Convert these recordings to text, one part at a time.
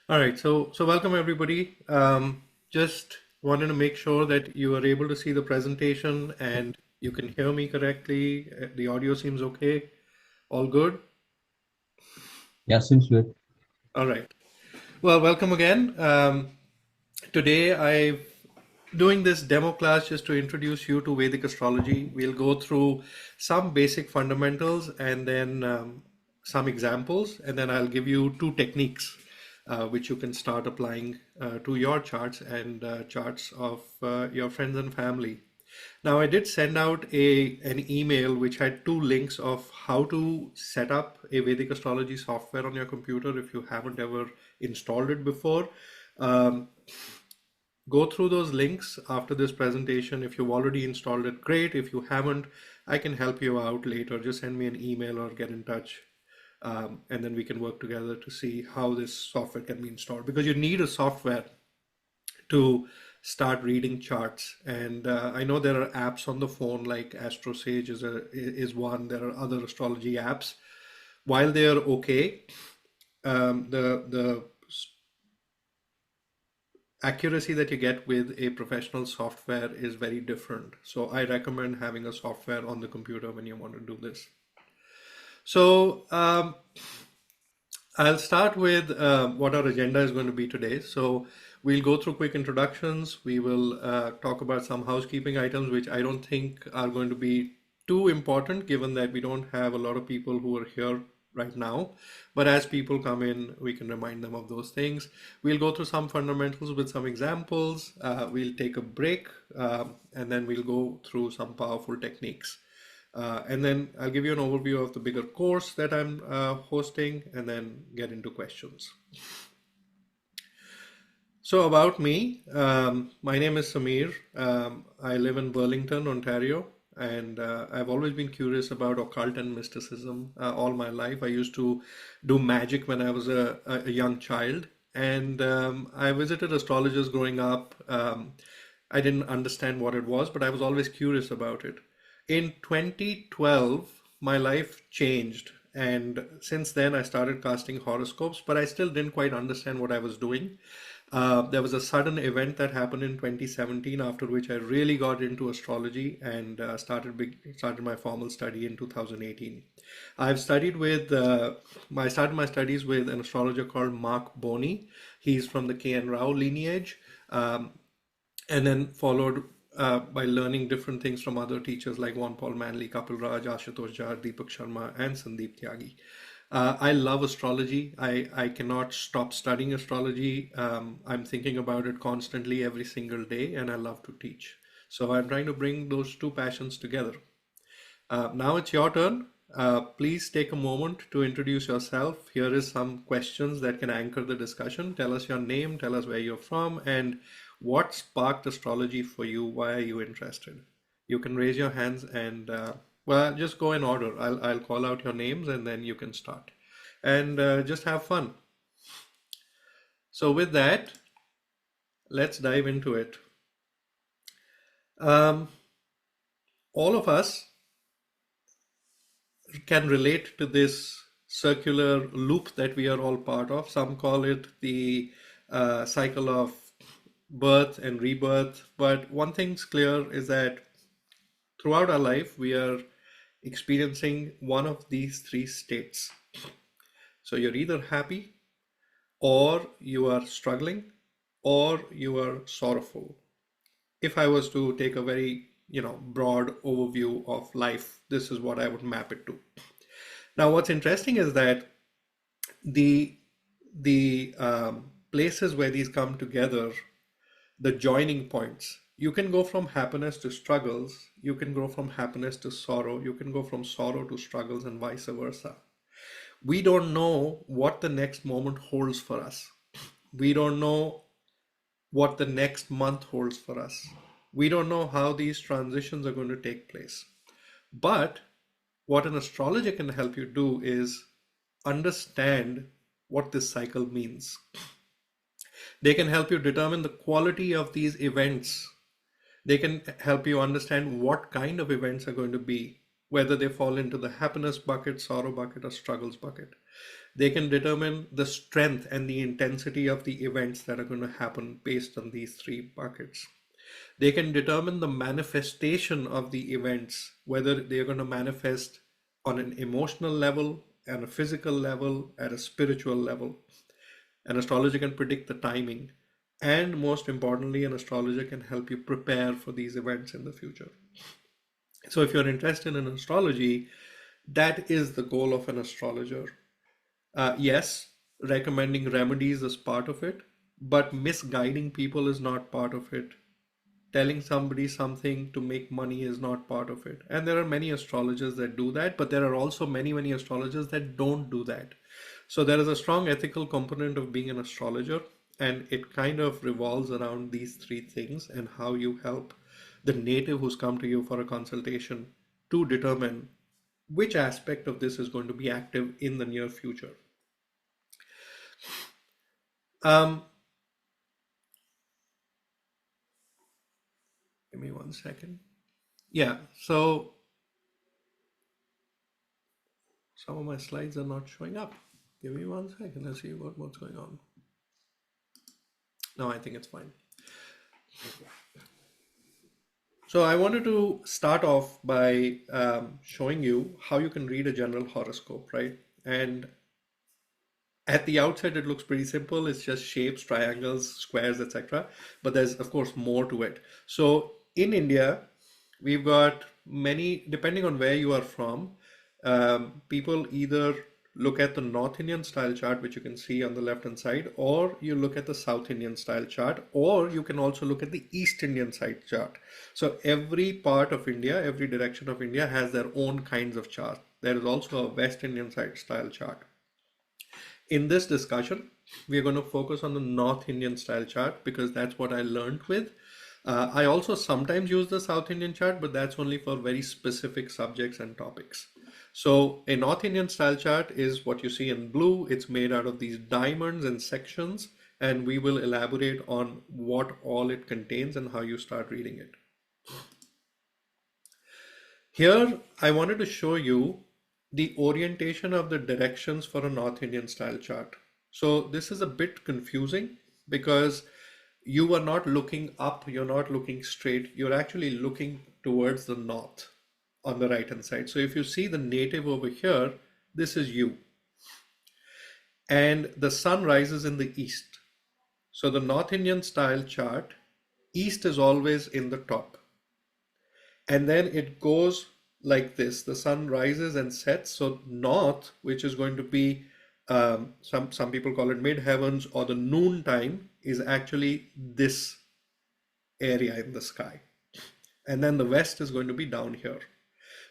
All right, so welcome everybody. Just wanted to make sure that you are able to see the presentation and you can hear me correctly. The audio seems okay. All good? Yeah, seems good. All right. Well, welcome again. Today I'm doing this demo class just to introduce you to Vedic astrology. We'll go through some basic fundamentals and then some examples, and then I'll give you two techniques which you can start applying to your charts and charts of your friends and family. Now, I did send out an email which had two links of how to set up a Vedic astrology software on your computer if you haven't ever installed it before. Um, Go through those links after this presentation. If you've already installed it, great. If you haven't, I can help you out later. Just send me an email or get in touch, and then we can work together to see how this software can be installed. Because you need a software to start reading charts. And I know there are apps on the phone like AstroSage is one. There are other astrology apps. While they are okay, the accuracy that you get with a professional software is very different. So I recommend having a software on the computer when you want to do this. So I'll start with what our agenda is going to be today. So we'll go through quick introductions. We will talk about some housekeeping items, which I don't think are going to be too important, given that we don't have a lot of people who are here right now. But as people come in, we can remind them of those things. We'll go through some fundamentals with some examples. We'll take a break, and then we'll go through some powerful techniques. And then I'll give you an overview of the bigger course that I'm hosting and then get into questions. So, about me, my name is Samir. I live in Burlington, Ontario, and I've always been curious about occult and mysticism all my life. I used to do magic when I was a young child, and I visited astrologers growing up. I didn't understand what it was, but I was always curious about it. In 2012, my life changed, and since then, I started casting horoscopes, but I still didn't quite understand what I was doing. There was a sudden event that happened in 2017, after which I really got into astrology and started my formal study in 2018. I've studied with I started my studies with an astrologer called Mark Boney. He's from the K. N. Rao lineage, and then followed by learning different things from other teachers like Juan Paul Manley, Kapil Raj, Ashutosh Jar, Deepak Sharma, and Sandeep Tyagi. I love astrology. I cannot stop studying astrology. I'm thinking about it constantly every single day, and I love to teach. So I'm trying to bring those two passions together. Now it's your turn. Please take a moment to introduce yourself. Here is some questions that can anchor the discussion. Tell us your name, tell us where you're from, and what sparked astrology for you. Why are you interested? You can raise your hands and well, just go in order. I'll call out your names and then you can start. And just have fun. So with that, let's dive into it. Um, all of us can relate to this circular loop that we are all part of. Some call it the cycle of birth and rebirth. But one thing's clear is that throughout our life, we are experiencing one of these three states. So you're either happy, or you are struggling, or you are sorrowful. If I was to take a very, broad overview of life, this is what I would map it to. Now, what's interesting is that the places where these come together, the joining points, you can go from happiness to struggles, you can go from happiness to sorrow, you can go from sorrow to struggles, and vice versa. We don't know what the next moment holds for us. We don't know what the next month holds for us. We don't know how these transitions are going to take place. But what an astrologer can help you do is understand what this cycle means. They can help you determine the quality of these events. They can help you understand what kind of events are going to be, whether they fall into the happiness bucket, sorrow bucket, or struggles bucket. They can determine the strength and the intensity of the events that are going to happen based on these three buckets. They can determine the manifestation of the events, whether they're going to manifest on an emotional level, and a physical level, at a spiritual level. An astrologer can predict the timing. And most importantly, an astrologer can help you prepare for these events in the future. So, if you're interested in astrology, that is the goal of an astrologer. Yes, recommending remedies is part of it, but misguiding people is not part of it. Telling somebody something to make money is not part of it. And there are many astrologers that do that, but there are also many, many astrologers that don't do that. So there is a strong ethical component of being an astrologer, and it kind of revolves around these three things and how you help the native who's come to you for a consultation to determine which aspect of this is going to be active in the near future. Um, Give me 1 second. Yeah, so some of my slides are not showing up. Give me 1 second. Let's see what's going on. No, I think it's fine. So I wanted to start off by showing you how you can read a general horoscope, right? And at the outset, it looks pretty simple. It's just shapes, triangles, squares, etc. But there's, of course, more to it. So in India, we've got many, depending on where you are from, people either look at the North Indian style chart, which you can see on the left hand side, or you look at the South Indian style chart, or you can also look at the East Indian side chart. So every part of India, every direction of India has their own kinds of chart. There is also a West Indian side style chart. In this discussion, we are going to focus on the North Indian style chart because that's what I learned with. I also sometimes use the South Indian chart, but that's only for very specific subjects and topics. So a North Indian style chart is what you see in blue. It's made out of these diamonds and sections, and we will elaborate on what all it contains and how you start reading it. Here, I wanted to show you the orientation of the directions for a North Indian style chart. So this is a bit confusing because you are not looking up, you're not looking straight, you're actually looking towards the north on the right hand side. So if you see the native over here, this is you. And the sun rises in the east. So the North Indian style chart, east is always in the top. And then it goes like this. The sun rises and sets. So north, which is going to be some people call it mid heavens or the noon time, is actually this area in the sky. And then the west is going to be down here.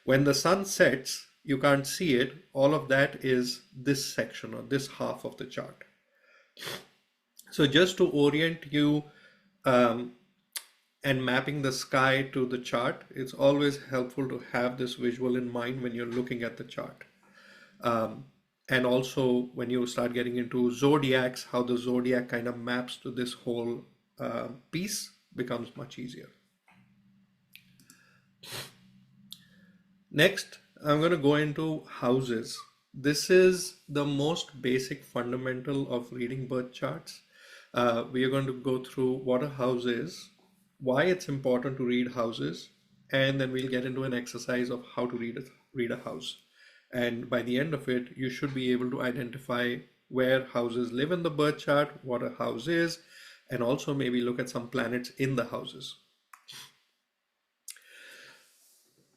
When the sun sets, you can't see it. All of that is this section or this half of the chart. So just to orient you and mapping the sky to the chart, it's always helpful to have this visual in mind when you're looking at the chart. And also when you start getting into zodiacs, how the zodiac kind of maps to this whole piece becomes much easier. Next, I'm going to go into houses. This is the most basic fundamental of reading birth charts. We are going to go through what a house is, why it's important to read houses, and then we'll get into an exercise of how to read a house. And by the end of it, you should be able to identify where houses live in the birth chart, what a house is, and also maybe look at some planets in the houses.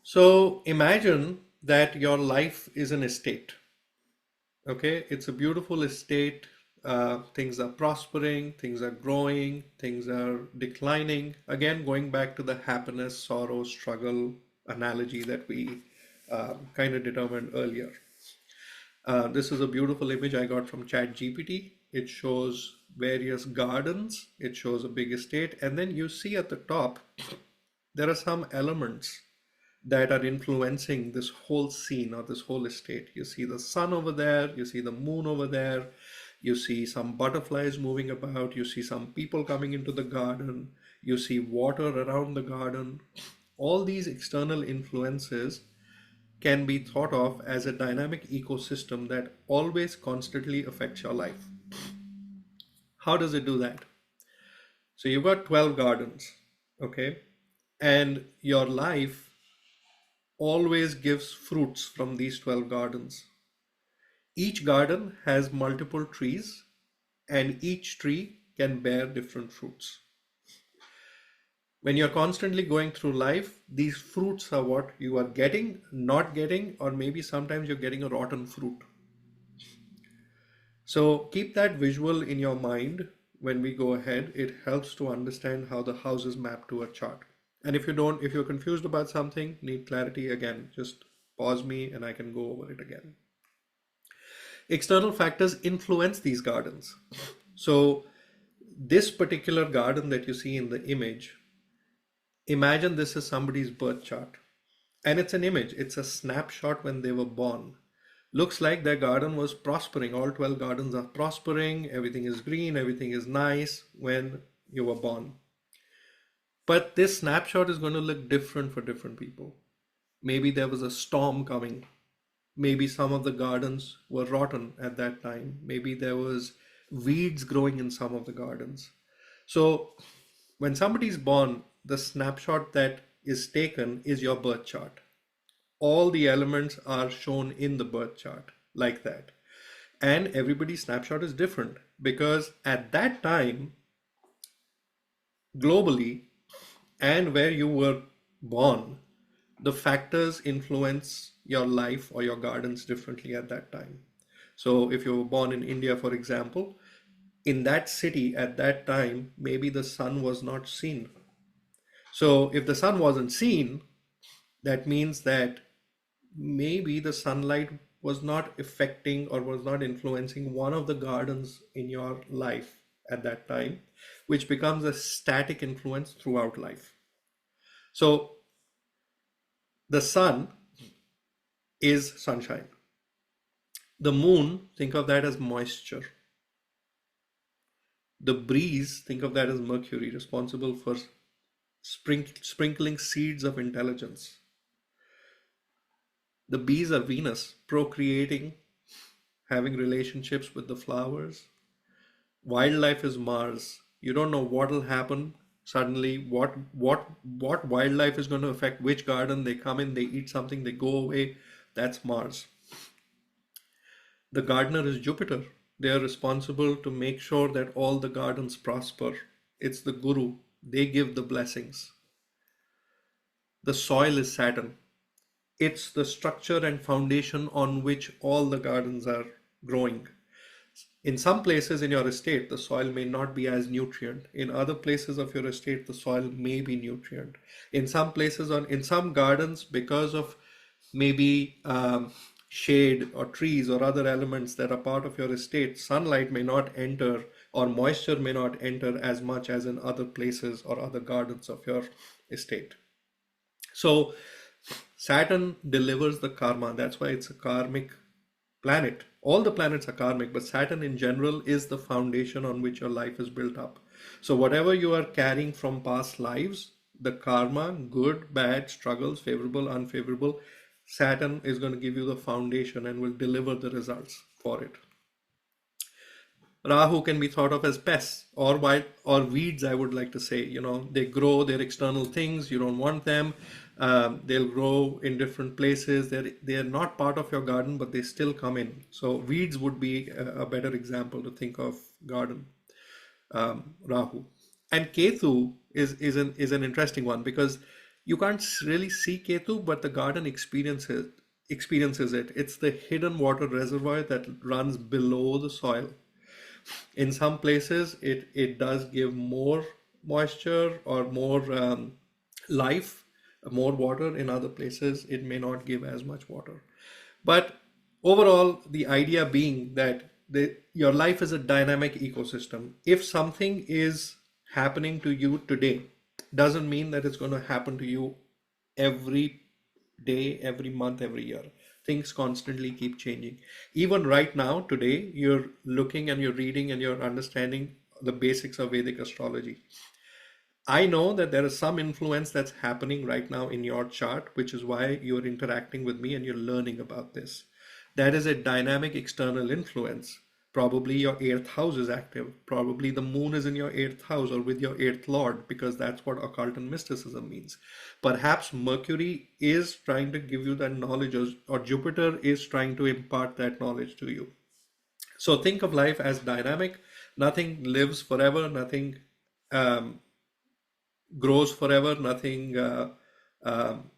So imagine that your life is an estate. Okay, it's a beautiful estate. Things are prospering, things are growing, things are declining. Again, going back to the happiness, sorrow, struggle analogy that we kind of determined earlier. This is a beautiful image I got from ChatGPT. It shows various gardens, it shows a big estate, and then you see at the top there are some elements that are influencing this whole scene or this whole estate. You see the sun over there, you see the moon over there, you see some butterflies moving about, you see some people coming into the garden, you see water around the garden. All these external influences can be thought of as a dynamic ecosystem that always constantly affects your life. How does it do that? So you've got 12 gardens, okay? And your life always gives fruits from these 12 gardens. Each garden has multiple trees, and each tree can bear different fruits. When you're constantly going through life, these fruits are what you are getting, not getting, or maybe sometimes you're getting a rotten fruit. So keep that visual in your mind when we go ahead. It helps to understand how the house is mapped to a chart. And if you're confused about something, need clarity again, just pause me and I can go over it again. External factors influence these gardens. So this particular garden that you see in the image, imagine this is somebody's birth chart. And it's an image, it's a snapshot when they were born. Looks like their garden was prospering. All 12 gardens are prospering, everything is green, everything is nice when you were born. But this snapshot is going to look different for different people. Maybe there was a storm coming. Maybe some of the gardens were rotten at that time. Maybe there was weeds growing in some of the gardens. So when somebody's born, the snapshot that is taken is your birth chart. All the elements are shown in the birth chart like that. And everybody's snapshot is different because at that time, globally, and where you were born, the factors influence your life or your gardens differently at that time. So if you were born in India, for example, in that city at that time, maybe the sun was not seen. So if the sun wasn't seen, that means that maybe the sunlight was not affecting or was not influencing one of the gardens in your life at that time, which becomes a static influence throughout life. So the sun is sunshine. The moon, think of that as moisture. The breeze, think of that as Mercury, responsible for sprinkling seeds of intelligence. The bees are Venus, procreating, having relationships with the flowers. Wildlife is Mars. You don't know what will happen suddenly. What wildlife is going to affect which garden? They come in, they eat something, they go away. That's Mars. The gardener is Jupiter. They are responsible to make sure that all the gardens prosper. It's the guru. They give the blessings. The soil is Saturn. It's the structure and foundation on which all the gardens are growing. In some places in your estate, the soil may not be as nutrient. In other places of your estate, the soil may be nutrient. In some places, in some gardens, because of maybe shade or trees or other elements that are part of your estate, sunlight may not enter or moisture may not enter as much as in other places or other gardens of your estate. So Saturn delivers the karma. That's why it's a karmic planet. All the planets are karmic, but Saturn in general is the foundation on which your life is built up. So whatever you are carrying from past lives, the karma, good, bad, struggles, favorable, unfavorable, Saturn is going to give you the foundation and will deliver the results for it. Rahu can be thought of as pests or wild or weeds, I would like to say. They grow, they're external things, you don't want them. They'll grow in different places. They're not part of your garden, but they still come in. So weeds would be a better example to think of garden, Rahu. And Ketu is an interesting one because you can't really see Ketu, but the garden experiences it. It's the hidden water reservoir that runs below the soil. In some places, it does give more moisture or more life, more water. In other places, it may not give as much water. But overall, the idea being that your life is a dynamic ecosystem. If something is happening to you today, doesn't mean that it's going to happen to you every day, every month, every year. Things constantly keep changing. Even right now, today, you're looking and you're reading and you're understanding the basics of Vedic astrology. I know that there is some influence that's happening right now in your chart, which is why you're interacting with me and you're learning about this. That is a dynamic external influence. Probably your eighth house is active. Probably the moon is in your eighth house or with your eighth lord, because that's what occult and mysticism means. Perhaps Mercury is trying to give you that knowledge, or Jupiter is trying to impart that knowledge to you. So think of life as dynamic. Nothing lives forever. Nothing um, grows forever. Nothing um,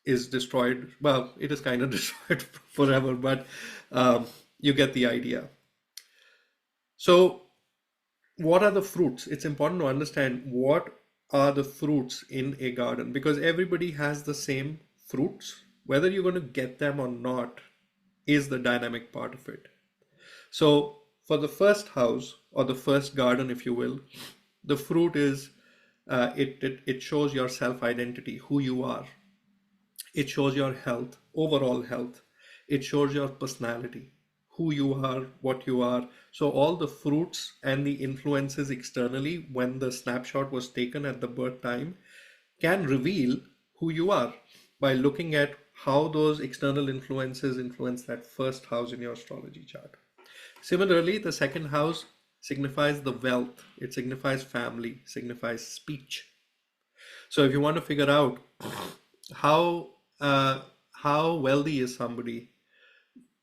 is destroyed. Well, it is kind of destroyed forever, but you get the idea. So, what are the fruits? It's important to understand what are the fruits in a garden, because everybody has the same fruits. Whether you're going to get them or not is the dynamic part of it. So, for the first house or the first garden, if you will, the fruit is it shows your self identity, who you are. It shows your health, overall health. It shows your personality, who you are, what you are. So, all the fruits and the influences externally, when the snapshot was taken at the birth time, can reveal who you are by looking at how those external influences influence that first house in your astrology chart. Similarly, the second house signifies the wealth, it signifies family, signifies speech. So if you want to figure out how uh, how wealthy is somebody,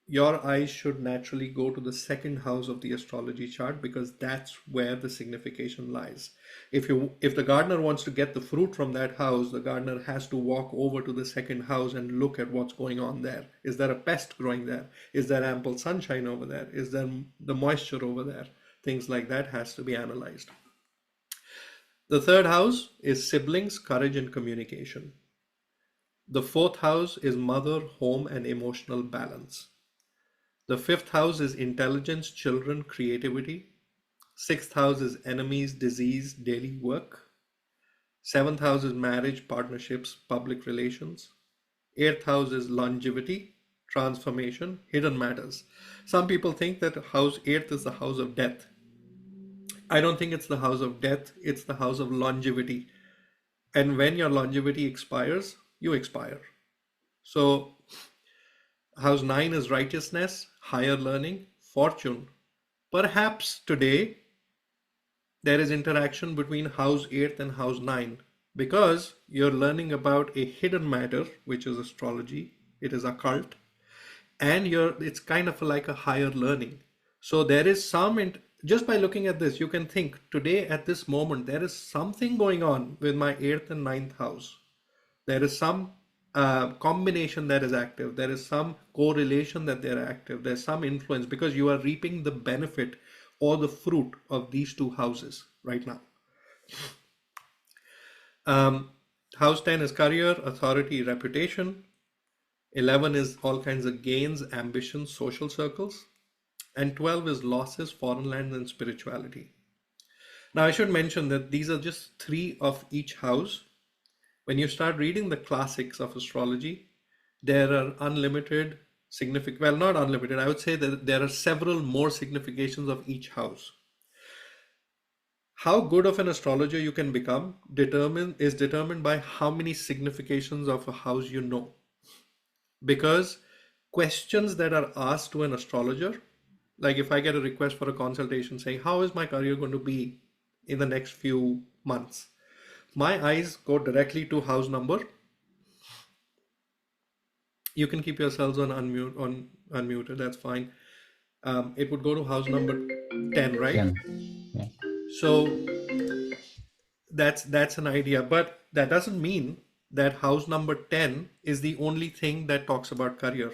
your eyes should naturally go to the second house of the astrology chart, because that's where the signification lies. If the gardener wants to get the fruit from that house, the gardener has to walk over to the second house and look at what's going on there. Is there a pest growing there? Is there ample sunshine over there? Is there the moisture over there? Things like that has to be analyzed. The third house is siblings, courage, and communication. The fourth house is mother, home, and emotional balance. The fifth house is intelligence, children, creativity. Sixth house is enemies, disease, daily work. Seventh house is marriage, partnerships, public relations. Eighth house is longevity, transformation, hidden matters. Some people think that house eighth is the house of death. I don't think it's the house of death, it's the house of longevity. And when your longevity expires, you expire. So, house 9 is righteousness, higher learning, fortune. Perhaps today there is interaction between house 8 and house 9, because you're learning about a hidden matter, which is astrology, it is occult, and it's kind of like a higher learning. So there is just by looking at this, you can think today at this moment, there is something going on with my 8th and ninth house. There is some combination that is active. There is some correlation that they're active. There's some influence, because you are reaping the benefit or the fruit of these two houses right now. Um, House 10 is career, authority, reputation. 11 is all kinds of gains, ambitions, social circles. And 12 is losses, foreign lands, and spirituality. Now, I should mention that these are just three of each house. When you start reading the classics of astrology, there are unlimited significant, well, not unlimited, I would say that there are several more significations of each house. How good of an astrologer you can become is determined by how many significations of a house you know. Because questions that are asked to an astrologer, like if I get a request for a consultation saying, how is my career going to be in the next few months? My eyes go directly to house number. You can keep yourselves on unmuted, that's fine. It would go to house number 10, right? 10. Yeah. So that's an idea, but that doesn't mean that house number 10 is the only thing that talks about career,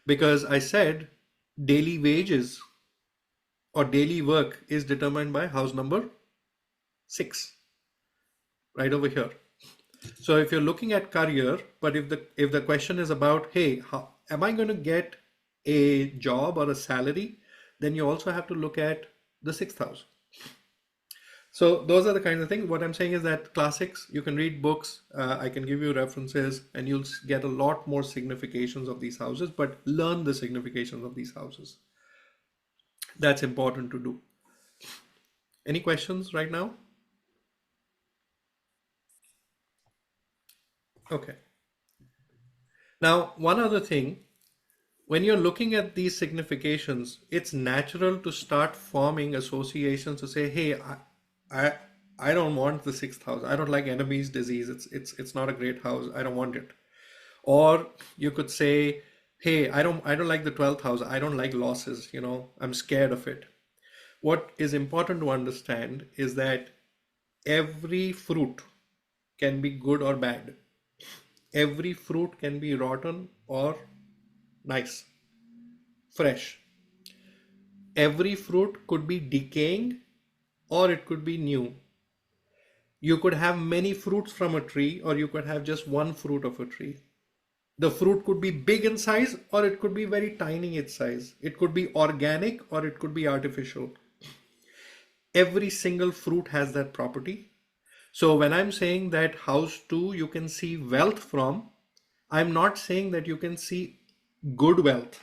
because I said daily wages or daily work is determined by house number 6, right over here. So if you're looking at career, but if the question is about, hey, how am I going to get a job or a salary, then you also have to look at the 6th house. So those are the kinds of things. What I'm saying is that classics, you can read books, I can give you references, and you'll get a lot more significations of these houses, but learn the significations of these houses. That's important to do. Any questions right now? Okay. Now, one other thing, when you're looking at these significations, it's natural to start forming associations to say, hey, I, I don't want the sixth house. I don't like enemies disease. It's not a great house. I don't want it. Or you could say, hey, I don't like the 12th house. I don't like losses. I'm scared of it. What is important to understand is that every fruit can be good or bad. Every fruit can be rotten or nice, fresh. Every fruit could be decaying or it could be new. You could have many fruits from a tree or you could have just one fruit of a tree. The fruit could be big in size or it could be very tiny in size. It could be organic or it could be artificial. Every single fruit has that property. So when I'm saying that house 2 you can see wealth from, I'm not saying that you can see good wealth.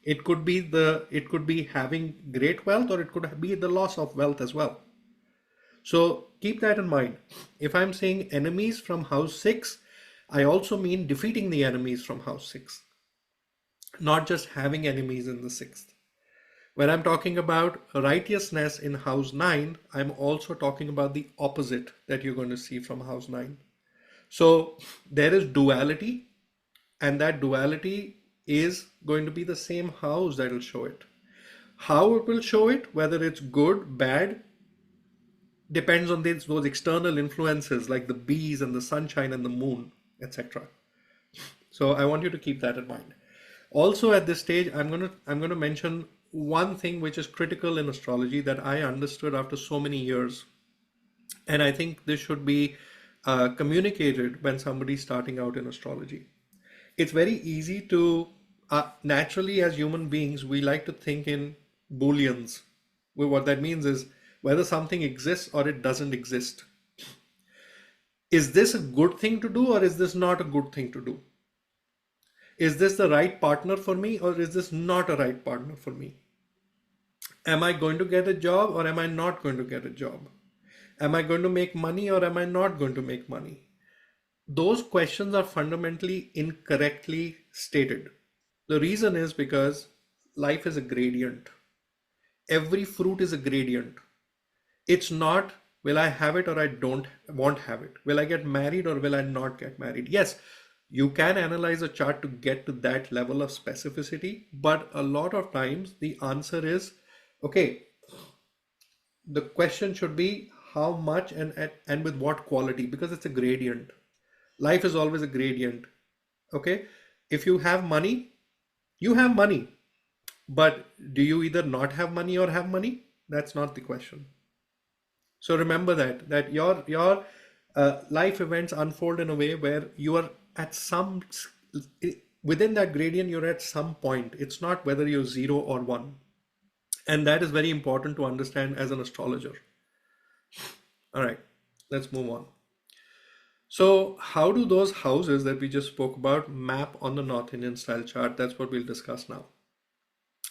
It could be having great wealth or it could be the loss of wealth as well. So keep that in mind. If I'm saying enemies from house 6, I also mean defeating the enemies from house 6, not just having enemies in the 6th. When I'm talking about righteousness in house 9, I'm also talking about the opposite that you're going to see from house 9. So there is duality, and that duality is going to be the same house that will show it. How it will show it, whether it's good, bad, depends on those external influences like the bees and the sunshine and the moon, etc. So I want you to keep that in mind. Also, at this stage, I'm going to mention one thing which is critical in astrology that I understood after so many years, and I think this should be communicated when somebody's starting out in astrology. It's very easy to naturally, as human beings, we like to think in booleans. Well, what that means is whether something exists or it doesn't exist. Is this a good thing to do or is this not a good thing to do? Is this the right partner for me or is this not a right partner for me? Am I going to get a job or am I not going to get a job? Am I going to make money or am I not going to make money? Those questions are fundamentally incorrectly stated. The reason is because life is a gradient. Every fruit is a gradient. It's not, will I have it or I don't want have it? Will I get married or will I not get married? Yes, you can analyze a chart to get to that level of specificity, but a lot of times the answer is, okay, the question should be how much and with what quality, because it's a gradient. Life is always a gradient. Okay, if you have money, you have money. But do you either not have money or have money? That's not the question. So remember that your life events unfold in a way where you are at some within that gradient. You're at some point. It's not whether you're 0 or 1, and that is very important to understand as an astrologer. All right, let's move on. So how do those houses that we just spoke about map on the North Indian style chart? That's what we'll discuss now.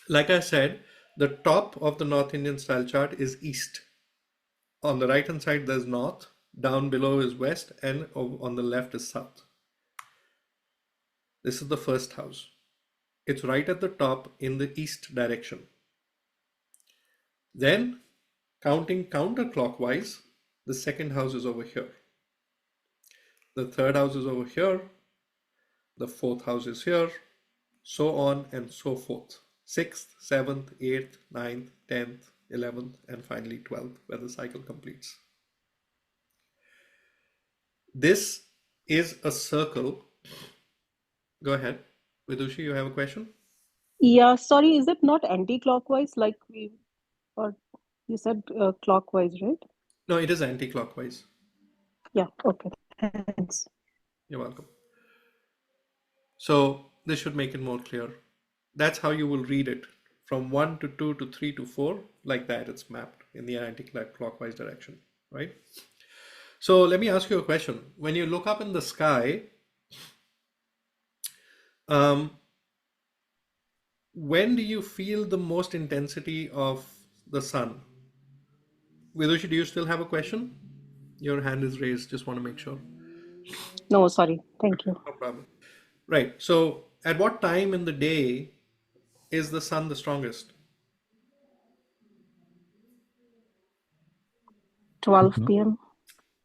Like I said, the top of the North Indian style chart is east. On the right hand side, there's north, down below is west, and on the left is south. This is the first house. It's right at the top in the east direction. Then, counting counterclockwise, the second house is over here. The third house is over here. The fourth house is here. So on and so forth. Sixth, seventh, eighth, ninth, 10th, 11th, and finally 12th, where the cycle completes. This is a circle. Go ahead. Vidushi, you have a question? Yeah, sorry, is it not anti-clockwise like or you said clockwise, right? No, it is anti-clockwise. Yeah, okay, thanks. You're welcome. So this should make it more clear. That's how you will read it. From 1 to 2 to 3 to 4, like that, it's mapped in the anti-clockwise direction, right? So let me ask you a question. When you look up in the sky, um, when do you feel the most intensity of the sun? Vidushi, do you still have a question? Your hand is raised. Just want to make sure. No, sorry. Thank you. No problem. Right. So, at what time in the day is the sun the strongest? 12 No. p.m.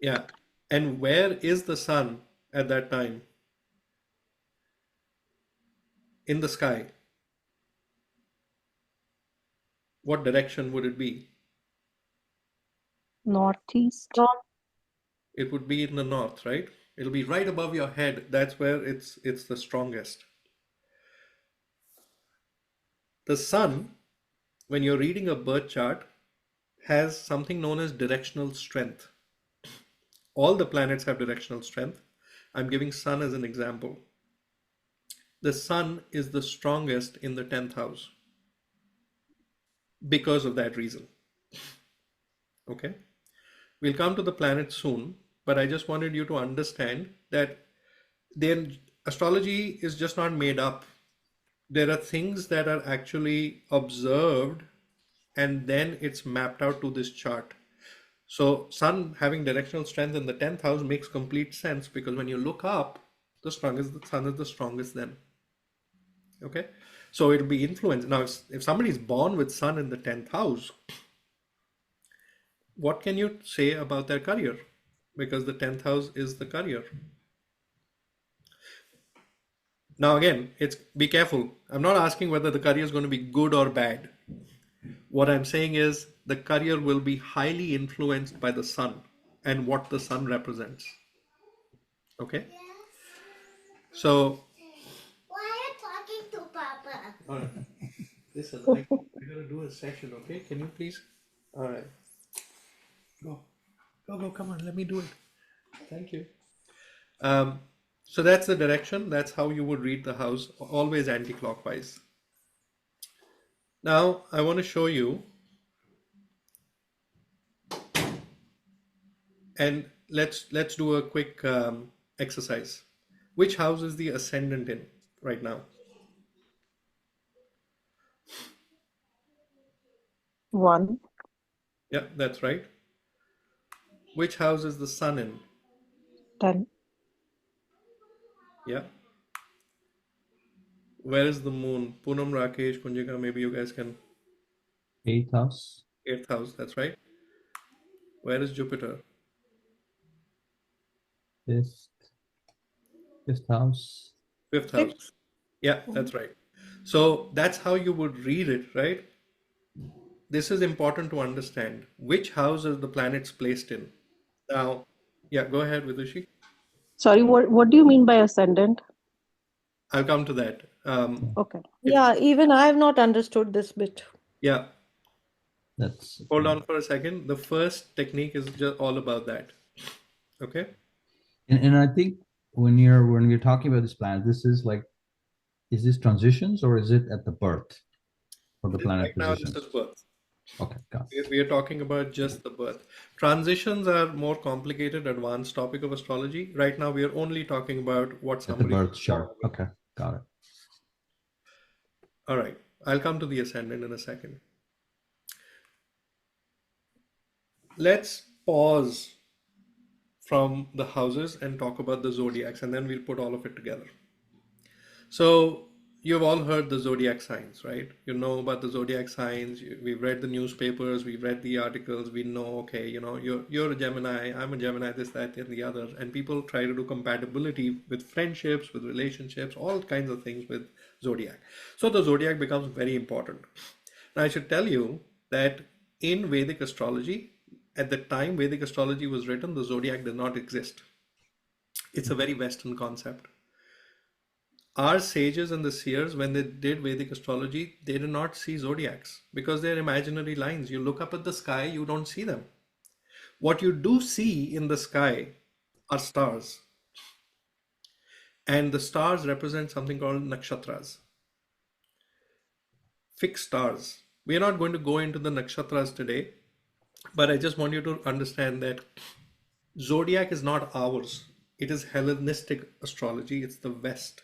Yeah. And where is the sun at that time in the sky? What direction would it be? Northeast. It would be in the north, right? It'll be right above your head. That's where it's the strongest. The sun, when you're reading a birth chart, has something known as directional strength. All the planets have directional strength. I'm giving sun as an example. The sun is the strongest in the 10th house because of that reason. Okay? We'll come to the planets soon, but I just wanted you to understand that then astrology is just not made up. There are things that are actually observed and then it's mapped out to this chart. So sun having directional strength in the 10th house makes complete sense because when you look up, the sun is the strongest then. Okay? So it'll be influenced. Now, if somebody is born with sun in the 10th house, what can you say about their career? Because the 10th house is the career. Now, again, it's be careful. I'm not asking whether the career is going to be good or bad. What I'm saying is the career will be highly influenced by the sun and what the sun represents. Okay? So, why are you talking to Papa? All right. Listen, I gotta do a session, okay? Can you please? All right. Go. Go, come on, let me do it. Thank you. Um, so that's the direction. That's how you would read the house, always anti-clockwise. Now, I want to show you, and let's do a quick exercise. Which house is the ascendant in right now? 1. Yeah, that's right. Which house is the sun in? 10. Yeah. Where is the moon? Poonam, Rakesh, Kunjika, maybe you guys can. 8th house. 8th house, that's right. Where is Jupiter? 5th. 5th house. 5th house. Yeah, that's right. So that's how you would read it, right? This is important to understand. Which house are the planets placed in? Now, yeah, go ahead, Vidushi. Sorry, what do you mean by ascendant? I'll come to that. Okay. If Yeah, even I have not understood this bit. yeah, That's hold on for a second. The first technique is just all about that. Okay. and I think when we're talking about this planet, this is like, is this transitions or is it at the birth for the planet Right now, this positions? is birth. Okay, got it. We are talking about just the birth. Transitions are more complicated, advanced topic of astrology. Right now, we are only talking about what At the somebody birth was born chart. with. Okay, got it. All right. I'll come to the ascendant in a second. Let's pause from the houses and talk about the zodiacs, and then we'll put all of it together. So, you've all heard the zodiac signs, right? You know about the zodiac signs. We've read the newspapers, we've read the articles. We know, okay, you're a Gemini, I'm a Gemini, this, that, and the other. And people try to do compatibility with friendships, with relationships, all kinds of things with zodiac. So, the zodiac becomes very important. Now, I should tell you that in Vedic astrology, at the time Vedic astrology was written, the zodiac did not exist. It's a very Western concept. Our sages and the seers, when they did Vedic astrology, they did not see zodiacs because they're imaginary lines. You look up at the sky, you don't see them. What you do see in the sky are stars. And the stars represent something called nakshatras, fixed stars. We are not going to go into the nakshatras today, but I just want you to understand that zodiac is not ours. It is Hellenistic astrology. It's the West.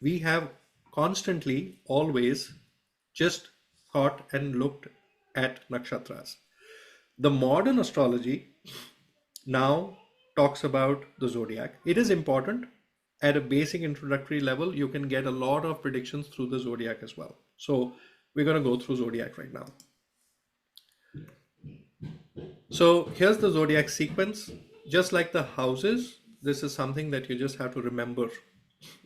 We have constantly, always just thought and looked at nakshatras. The modern astrology now talks about the zodiac. It is important. At a basic introductory level, you can get a lot of predictions through the zodiac as well. So we're going to go through zodiac right now. So here's the zodiac sequence. Just like the houses, this is something that you just have to remember.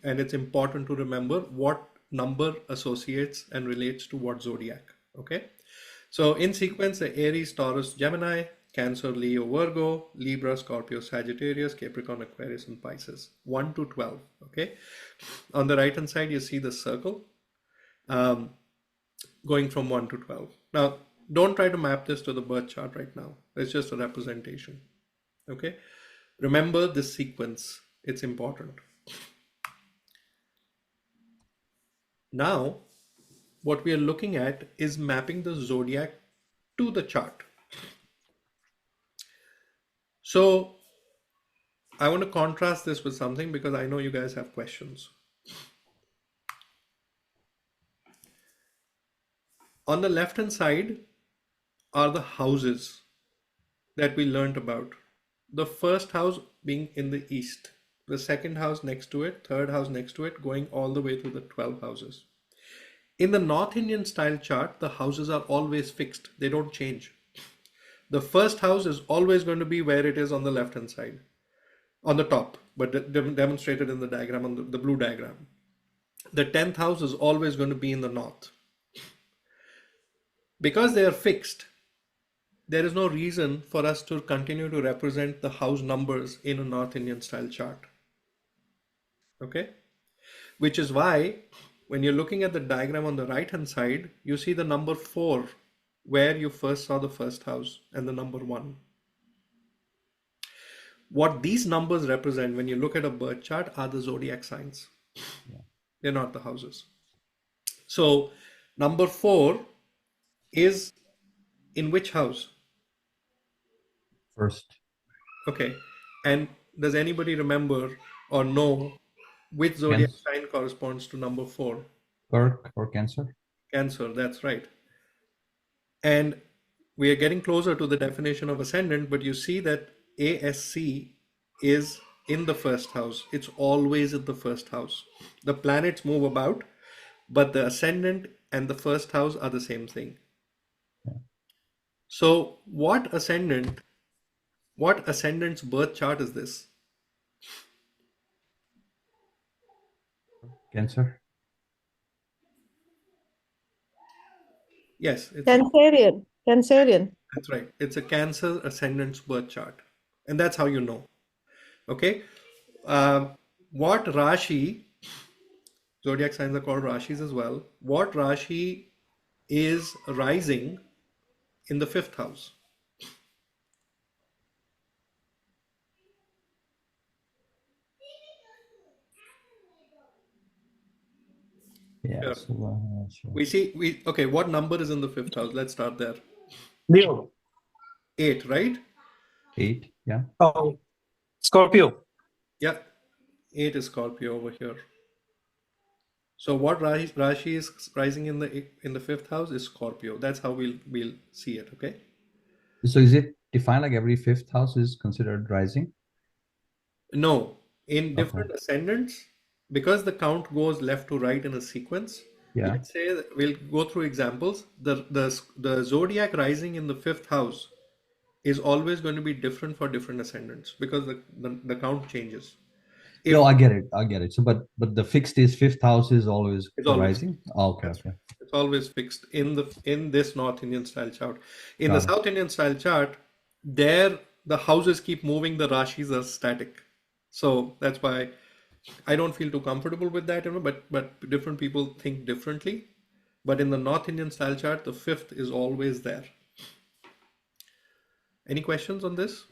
And it's important to remember what number associates and relates to what zodiac. Okay. So in sequence, the Aries, Taurus, Gemini, Cancer, Leo, Virgo, Libra, Scorpio, Sagittarius, Capricorn, Aquarius, and Pisces. 1 to 12. Okay. On the right hand side, you see the circle going from 1 to 12. Now, don't try to map this to the birth chart right now. It's just a representation. Okay. Remember this sequence. It's important. Now, what we are looking at is mapping the zodiac to the chart. So I want to contrast this with something because I know you guys have questions. On the left hand side are the houses that we learned about. The first house being in the east, the second house next to it, third house next to it, going all the way to the 12 houses. In the North Indian style chart, the houses are always fixed. They don't change. The first house is always going to be where it is on the left hand side, on the top, but demonstrated in the diagram, on the blue diagram. The 10th house is always going to be in the north. Because they are fixed, there is no reason for us to continue to represent the house numbers in a North Indian style chart. Okay? Which is why when you're looking at the diagram on the right hand side, you see the number 4 where you first saw the first house and the number 1. What these numbers represent when you look at a birth chart are the zodiac signs. Yeah. They're not the houses. So number 4 is in which house? First. Okay. And does anybody remember or know which zodiac Cancer. sign corresponds to number 4? Kirk or Cancer? Cancer, that's right. And we are getting closer to the definition of ascendant, but you see that ASC is in the first house. It's always in the first house. The planets move about, but the ascendant and the first house are the same thing. Yeah. So what ascendant's birth chart is this? Cancer? Yes, it's Cancerian. Cancerian. that's right. It's a Cancer ascendant's birth chart, and that's how you know. Okay, what Rashi, zodiac signs are called Rashis as well. What Rashi is rising in the 5th house? Yeah. Sure. So, We okay. What number is in the 5th house? Let's start there. Leo. 8, right? 8. Yeah. Oh, Scorpio. Yeah, 8 is Scorpio over here. So what Rashi is rising in the 5th house is Scorpio. That's how we'll see it. Okay. So is it defined like every 5th house is considered rising? No, in different Okay. ascendants, because the count goes left to right in a sequence. Yeah. Let's say that we'll go through examples. The zodiac rising in the 5th house is always going to be different for different ascendants because the count changes. If No, I get it. So, but the fixed is 5th house is always It's always rising. Oh, okay. That's Okay. it's always fixed in this North Indian style chart. In Got the it. South Indian style chart, there the houses keep moving, the Rashis are static. So that's why I don't feel too comfortable with that, but different people think differently. But in the North Indian style chart, the 5th is always there. Any questions on this?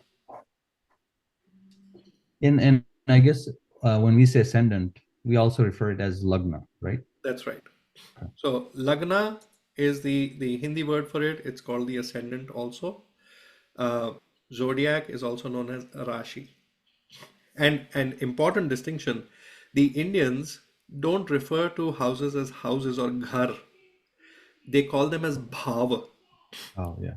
And I guess when we say ascendant, we also refer it as lagna, right? That's right. Okay. So Lagna is the Hindi word for it. It's called the ascendant also. Zodiac is also known as Rashi. And an important distinction, the Indians don't refer to houses as houses or ghar. They call them as bhava. Oh, yeah.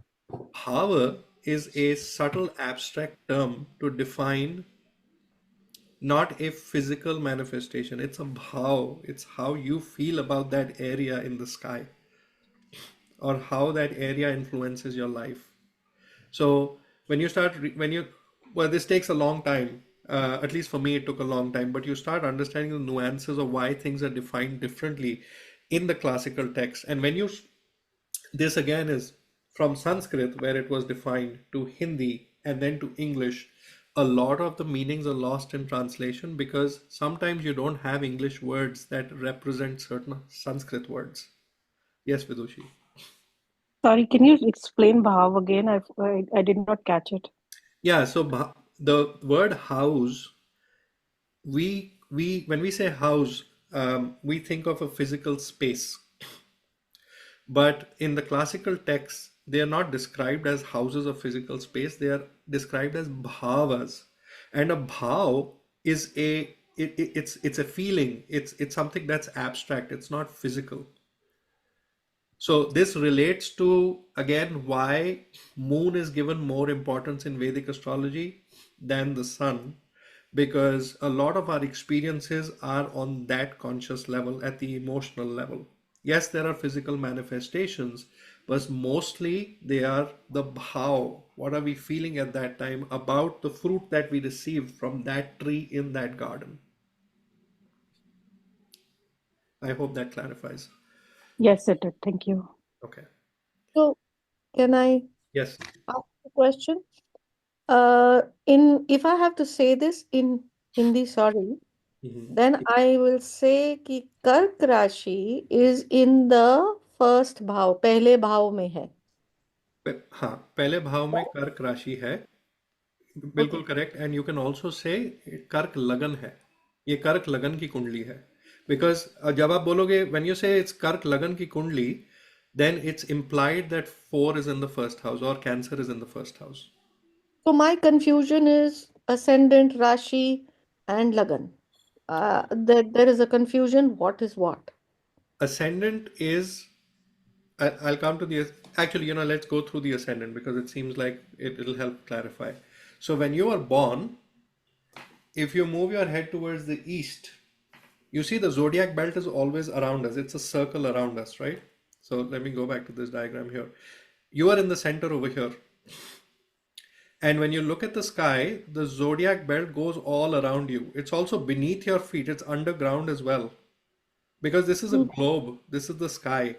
Bhava is a subtle abstract term to define not a physical manifestation. It's a bhav. It's how you feel about that area in the sky or how that area influences your life. So when you start, well, this takes a long time. At least for me, it took a long time. But you start understanding the nuances of why things are defined differently in the classical text. And this again is from Sanskrit, where it was defined, to Hindi and then to English. A lot of the meanings are lost in translation because sometimes you don't have English words that represent certain Sanskrit words. Yes, Vidushi. Sorry, can you explain bhav again? I did not catch it. Yeah, so the word house, we when we say house, we think of a physical space. But in the classical texts, they are not described as houses of physical space. They are described as bhavas. And a bhav is it's a feeling. It's something that's abstract. It's not physical. So this relates to again why moon is given more importance in Vedic astrology than the sun, because a lot of our experiences are on that conscious level, at the emotional level. Yes, there are physical manifestations, but mostly they are the bhav. What are we feeling at that time about the fruit that we received from that tree in that garden? I hope that clarifies. Yes, it did. Thank you. Okay. So, can I Yes. ask a question? If I have to say this in Hindi, sorry, Mhm. then I will say कि कर्क राशि is in the first भाव, पहले भाव में है. हाँ, पहले भाव में कर्क राशि है, बिल्कुल Okay. Correct. And you can also say कर्क लगन है. ये कर्क लगन की कुंडली है. बिकॉज जब आप बोलोगे व्हेन यू से इट्स कर्क लगन की कुंडली, then it's implied that 4 is in the first house or Cancer is in the first house. So my confusion is ascendant, Rashi, and Lagan. There is a confusion. What is what? Ascendant is, I'll come to the, actually, let's go through the ascendant because it seems like it'll help clarify. So when you are born, if you move your head towards the east, you see the zodiac belt is always around us. It's a circle around us, right? So let me go back to this diagram here. You are in the center over here. And when you look at the sky, the zodiac belt goes all around you. It's also beneath your feet. It's underground as well. Because this is a Hmm. globe. This is the sky.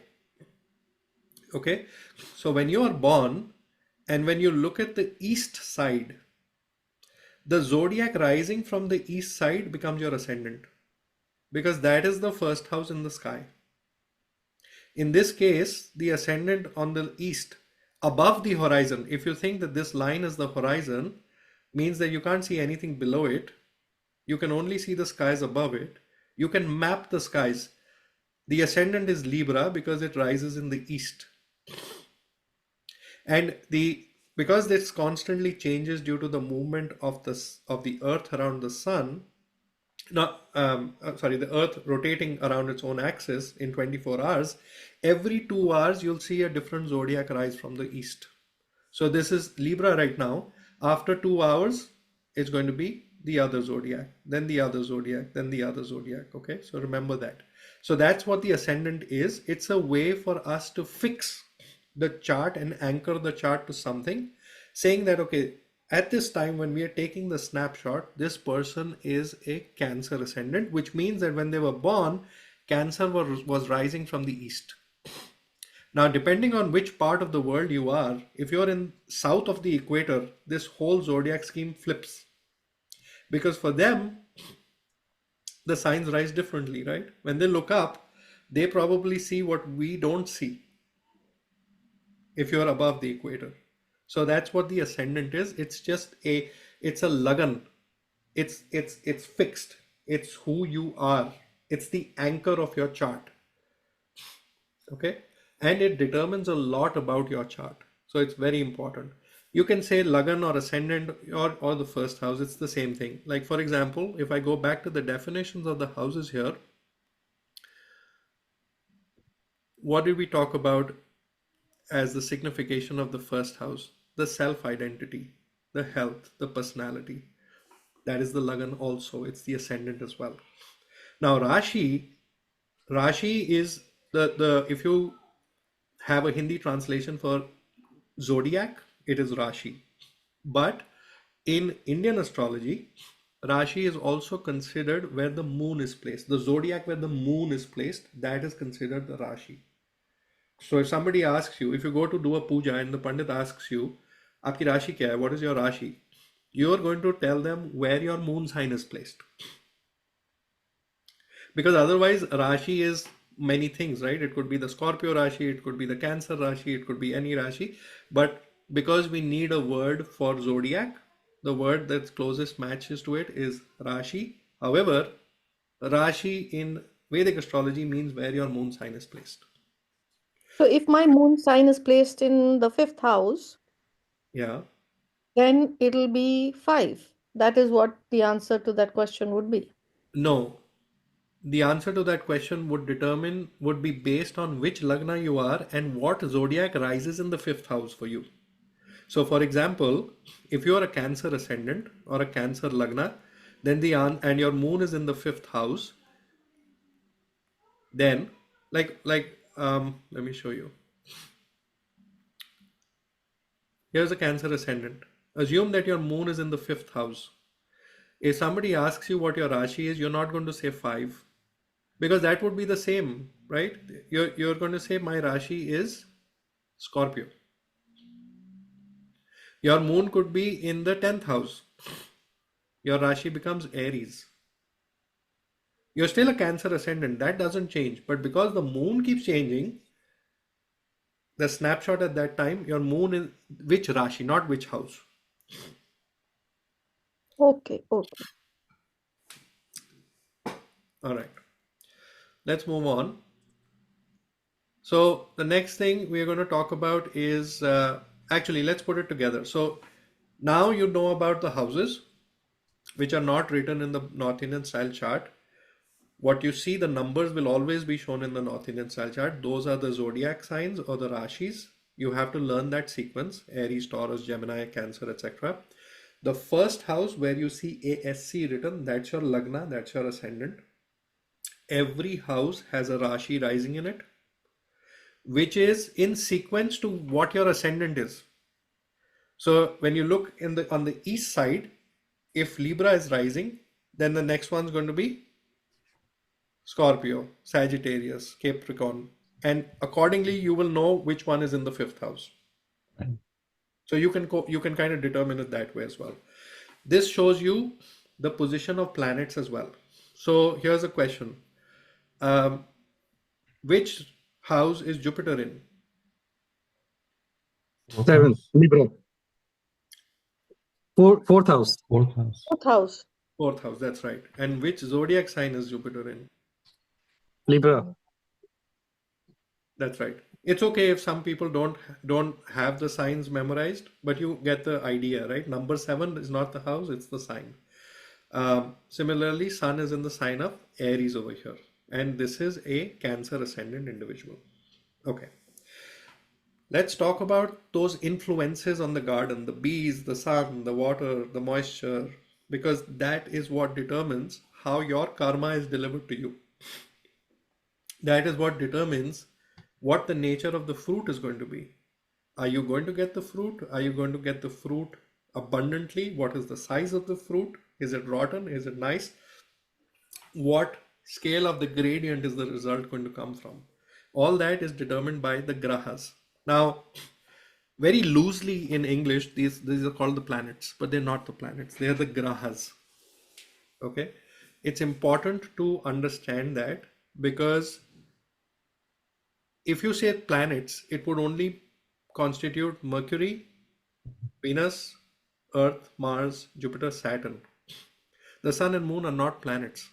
Okay? So when you are born and when you look at the east side, the zodiac rising from the east side becomes your ascendant. Because that is the first house in the sky. In this case, the ascendant on the east, above the horizon, if you think that this line is the horizon, means that you can't see anything below it. You can only see the skies above it. You can map the skies. The ascendant is Libra because it rises in the east. And because this constantly changes due to the movement of the earth around the sun, the earth rotating around its own axis in 24 hours, every 2 hours you'll see a different zodiac rise from the east. So this is Libra right now. After 2 hours, it's going to be the other zodiac, then the other zodiac, then the other zodiac. Okay, so remember that. So that's what the ascendant is. It's a way for us to fix the chart and anchor the chart to something, saying that, okay, at this time when we are taking the snapshot, this person is a Cancer ascendant, which means that when they were born, Cancer was rising from the east. Now, depending on which part of the world you are, if you're in south of the equator, this whole zodiac scheme flips. Because for them, the signs rise differently, right? When they look up, they probably see what we don't see if you're above the equator. So that's what the ascendant is. It's a lagan. It's fixed. It's who you are. It's the anchor of your chart. Okay, and it determines a lot about your chart, so it's very important. You can say lagan or ascendant or the first house, it's the same thing. Like for example, if I go back to the definitions of the houses here, what did we talk about as the signification of the first house? the self-identity, the health, the personality. That is the Lagan also. It's the ascendant as well. Now Rashi is the if you have a Hindi translation for zodiac, it is Rashi. But in Indian astrology, Rashi is also considered where the moon is placed. The zodiac where the moon is placed, that is considered the Rashi. So if somebody asks you, if you go to do a puja and the Pandit asks you, Aapki Rashi kya hai? What is your Rashi? You are going to tell them where your moon sign is placed. Because otherwise, Rashi is many things, right? It could be the Scorpio Rashi, it could be the Cancer Rashi, it could be any Rashi. But because we need a word for zodiac, the word that's closest matches to it is Rashi. However, Rashi in Vedic astrology means where your moon sign is placed. So if my moon sign is placed in the fifth house, Yeah. then it'll be 5. That is what the answer to that question would be. No. The answer to that question would be based on which lagna you are and what zodiac rises in the fifth house for you. So for example, if you are a Cancer ascendant or a Cancer lagna, then and your moon is in the fifth house, then let me show you. Here's a Cancer ascendant. Assume that your moon is in the fifth house. If somebody asks you what your Rashi is, you're not going to say 5 because that would be the same, right? You're going to say my Rashi is Scorpio. Your moon could be in the 10th house. Your Rashi becomes Aries. You're still a Cancer ascendant. That doesn't change. But because the moon keeps changing, the snapshot at that time, your moon is which Rashi, not which house. Okay. All right. Let's move on. So the next thing we're going to talk about is actually, let's put it together. So now you know about the houses, which are not written in the North Indian style chart. What you see, the numbers will always be shown in the North Indian style chart. Those are the zodiac signs or the Rashis. You have to learn that sequence: Aries, Taurus, Gemini, Cancer, etc. The first house where you see ASC written, that's your Lagna, that's your ascendant. Every house has a Rashi rising in it, which is in sequence to what your ascendant is. So when you look on the east side, if Libra is rising, then the next one's going to be Scorpio, Sagittarius, Capricorn, and accordingly you will know which one is in the fifth house. Right. So you can kind of determine it that way as well. This shows you the position of planets as well. So here's a question: which house is Jupiter in? Fourth 7. house. Libra. Fourth house. Fourth house. Fourth house. Fourth house. That's right. And which zodiac sign is Jupiter in? Libra. That's right. It's okay if some people don't have the signs memorized, but you get the idea, right? Number 7 is not the house; it's the sign. Similarly, Sun is in the sign of Aries over here, and this is a Cancer ascendant individual. Okay, let's talk about those influences on the garden: the bees, the sun, the water, the moisture, because that is what determines how your karma is delivered to you. That is what determines what the nature of the fruit is going to be. Are you going to get the fruit? Are you going to get the fruit abundantly? What is the size of the fruit? Is it rotten? Is it nice? What scale of the gradient is the result going to come from? All that is determined by the grahas. Now, very loosely in English, these are called the planets, but they're not the planets. They are the grahas. Okay? It's important to understand that because if you say planets, it would only constitute Mercury, Venus, Earth, Mars, Jupiter, Saturn. The Sun and Moon are not planets.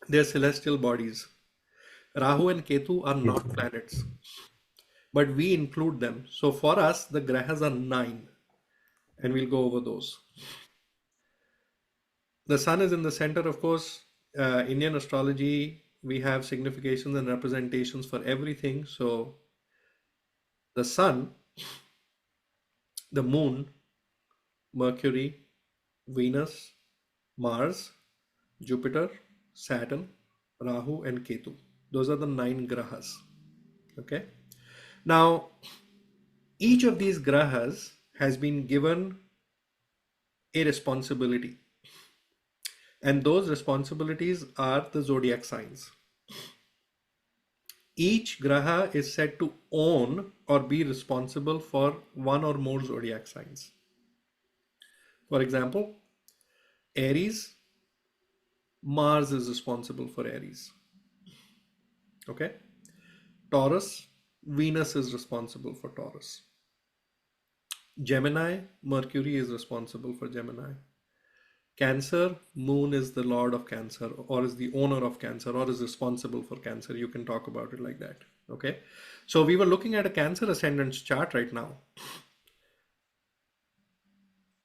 They're celestial bodies. Rahu and Ketu are not planets, but we include them. So for us, the grahas are 9, and we'll go over those. The Sun is in the center, of course. Indian astrology, we have significations and representations for everything. So the Sun the moon, Mercury, Venus, Mars, Jupiter, Saturn, Rahu, and Ketu. Those are the 9 grahas. Okay. Now, each of these grahas has been given a responsibility, and those responsibilities are the zodiac signs. Each graha is said to own or be responsible for one or more zodiac signs. For example, Aries, Mars is responsible for Aries. Okay. Taurus, Venus is responsible for Taurus. Gemini, Mercury is responsible for Gemini. Cancer, Moon is the lord of Cancer, or is the owner of Cancer, or is responsible for Cancer. You can talk about it like that. Okay. So we were looking at a Cancer ascendant chart right now.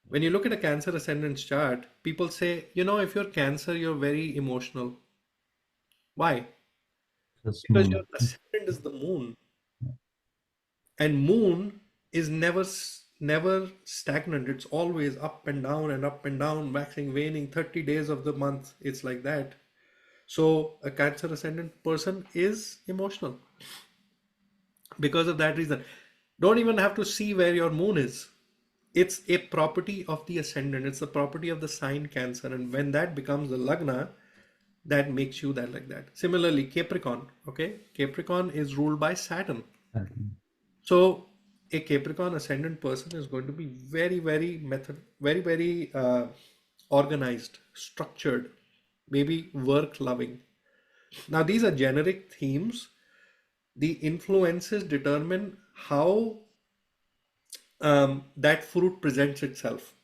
When you look at a Cancer ascendant chart, people say, if you're Cancer, you're very emotional. Why? That's Because your moon. ascendant is the moon, and moon is never stagnant. It's always up and down and up and down, waxing, waning. 30 days of the month, it's like that. So a Cancer ascendant person is emotional because of that reason. Don't even have to see where your moon is. It's a property of the ascendant. It's the property of the sign Cancer, and when that becomes the lagna, that makes you that like that. Similarly, Capricorn. Okay, Capricorn is ruled by Saturn. So a Capricorn ascendant person is going to be very organized, structured, maybe work loving. Now these are generic themes. The influences determine how that fruit presents itself.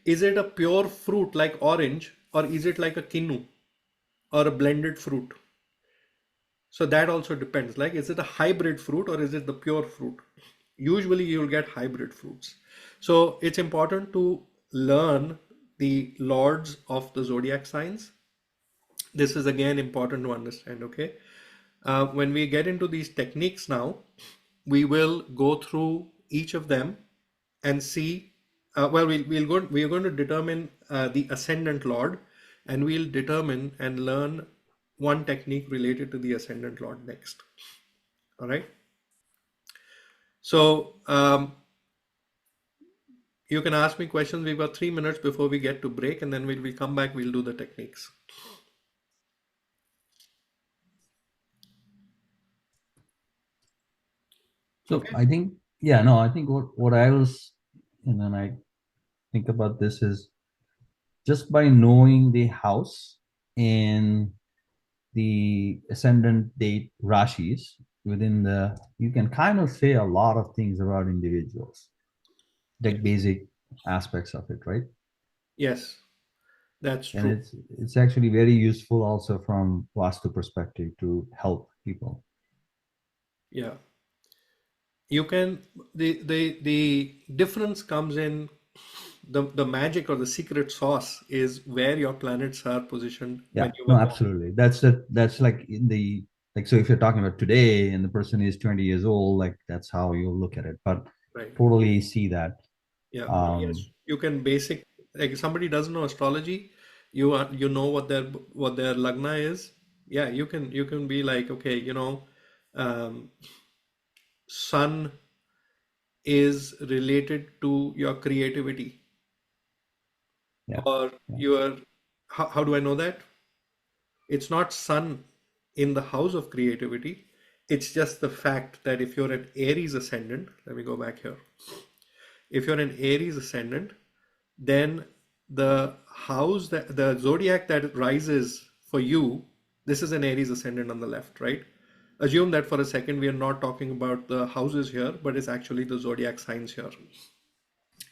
Is it a pure fruit like orange, or is it like a kinu or a blended fruit? So that also depends. Like, is it a hybrid fruit or is it the pure fruit? Usually you'll get hybrid fruits. So it's important to learn the lords of the zodiac signs. This is again important to understand. Okay. When we get into these techniques now, we will go through each of them and see. We are going to determine the ascendant lord, and we'll determine and learn one technique related to the ascendant lord next. All right. So you can ask me questions. We've got 3 minutes before we get to break, and then we'll come back. We'll do the techniques. So Okay. I think, yeah, no, I think what I was, and then I think about this is just by knowing the house and the ascendant date rashis within you can kind of say a lot of things about individuals, like basic aspects of it, right? Yes, that's And true. it's actually very useful also from Vastu perspective to help people. Yeah. You can the difference comes in the magic, or the secret sauce is where your planets are positioned when Yeah, you no, were born. absolutely. That's like in the, like, so if you're talking about today and the person is 20 years old, like that's how you look at it. But Right. totally see that. Yeah. But yes, you can like if somebody doesn't know astrology, you know what their lagna is. Yeah, you can be like, okay, um, sun is related to your creativity, Yeah, or yeah, your how do I know that? It's not sun in the house of creativity. It's just the fact that if you're an Aries ascendant, let me go back here. If you're an Aries ascendant, then the zodiac that rises for you, this is an Aries ascendant on the left, right? Assume that for a second we are not talking about the houses here, but it's actually the zodiac signs here.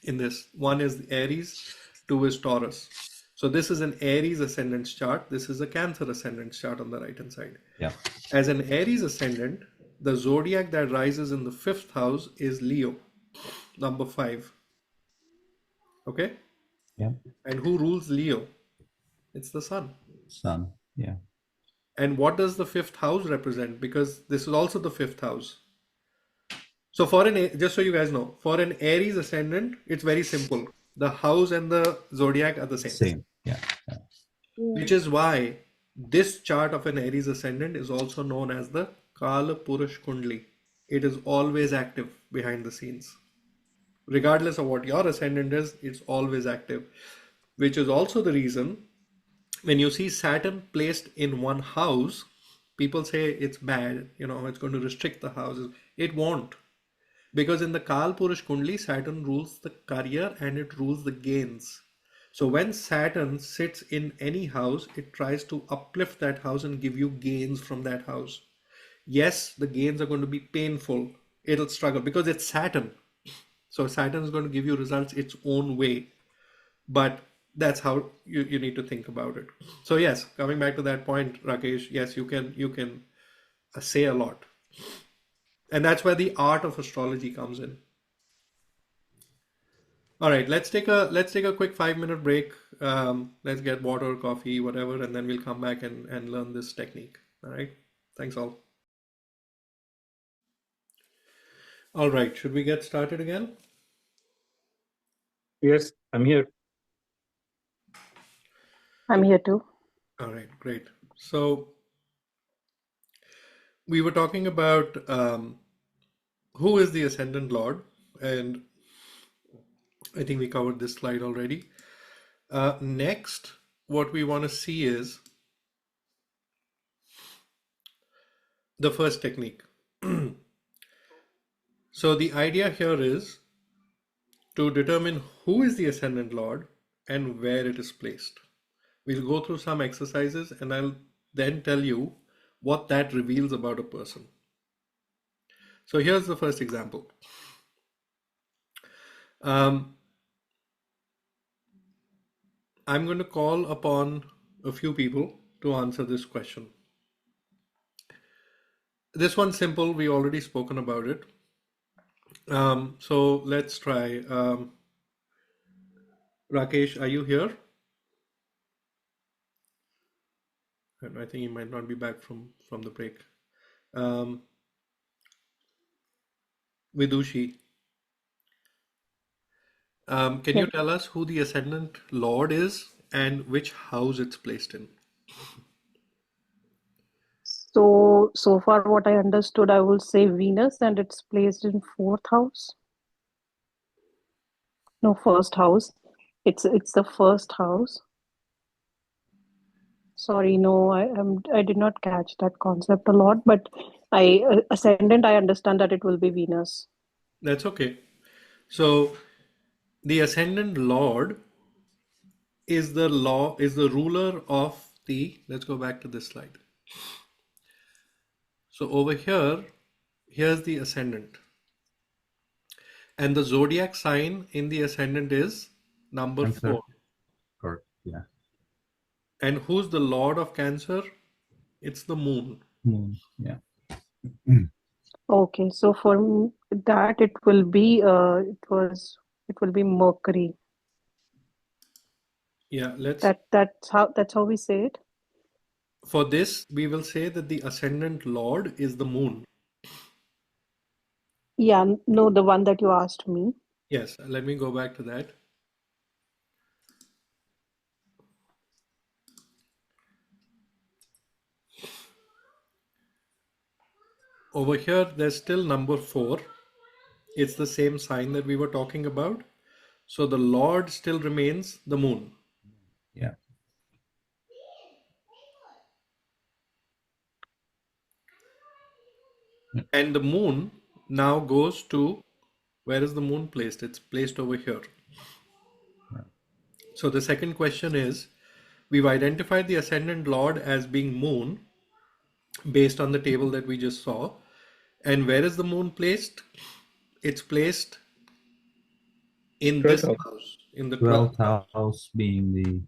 In this, one is Aries, two is Taurus. So this is an Aries ascendant chart. This is a Cancer ascendant chart on the right hand side. yeah, As an Aries ascendant, the zodiac that rises in the fifth house is Leo, number 5. Okay. yeah. And who rules Leo? It's the sun. Sun. Yeah, And what does the fifth house represent? Because this is also the fifth house. So just so you guys know, for an Aries ascendant, it's very simple. The house and the zodiac are the same, Same. Yeah. which is why this chart of an Aries ascendant is also known as the Kala Purush Kundli. It is always active behind the scenes. Regardless of what your ascendant is, it's always active, which is also the reason when you see Saturn placed in one house, people say it's bad, it's going to restrict the houses. It won't. Because in the Kal Purush Kundli, Saturn rules the career and it rules the gains. So when Saturn sits in any house, it tries to uplift that house and give you gains from that house. Yes, the gains are going to be painful. It'll struggle because it's Saturn. So Saturn is going to give you results its own way. But that's how you need to think about it. So yes, coming back to that point, Rakesh, yes, you can say a lot. And that's where the art of astrology comes in. All right, let's take a quick 5 minute break. Let's get water, coffee, whatever, and then we'll come back and learn this technique. All right. Thanks all. All right, should we get started again? Yes, I'm here. I'm here too. All right, great. So we were talking about who is the ascendant lord, and I think we covered this slide already. Next, what we want to see is the first technique. So the idea here is to determine who is the ascendant lord and where it is placed. We'll go through some exercises and I'll then tell you what that reveals about a person. So here's the first example. I'm going to call upon a few people to answer this question. This one's simple. We already spoken about it. So let's try. Rakesh, are you here? And I think he might not be back from the break. Vidushi, can you Yes. tell us who the ascendant lord is and which house it's placed in? So far what I understood, I will say Venus, and it's placed in fourth house. No, first house. It's the first house. Sorry, no, I did not catch that concept a lot, but ascendant, I understand that it will be Venus. That's okay. So the ascendant lord is the ruler of let's go back to this slide. So over here, here's the ascendant. And the zodiac sign in the ascendant is number Cancer. 4. Correct. Yeah. And who's the lord of Cancer? It's the moon. Moon. Yeah. Okay, so for that it will be Mercury. Yeah, That's how we say it. for this, we will say that the ascendant lord is the moon. Yeah, no, the one that you asked me. Yes, let me go back to that. Over here, there's still number 4. It's the same sign that we were talking about. So the lord still remains the moon. Yeah. And the moon now goes to, where is the moon placed? It's placed over here. So the second question is, we've identified the ascendant lord as being moon based on the table that we just saw. And where is the moon placed? It's placed in 12th this house. house, in the 12th 12th house. house being the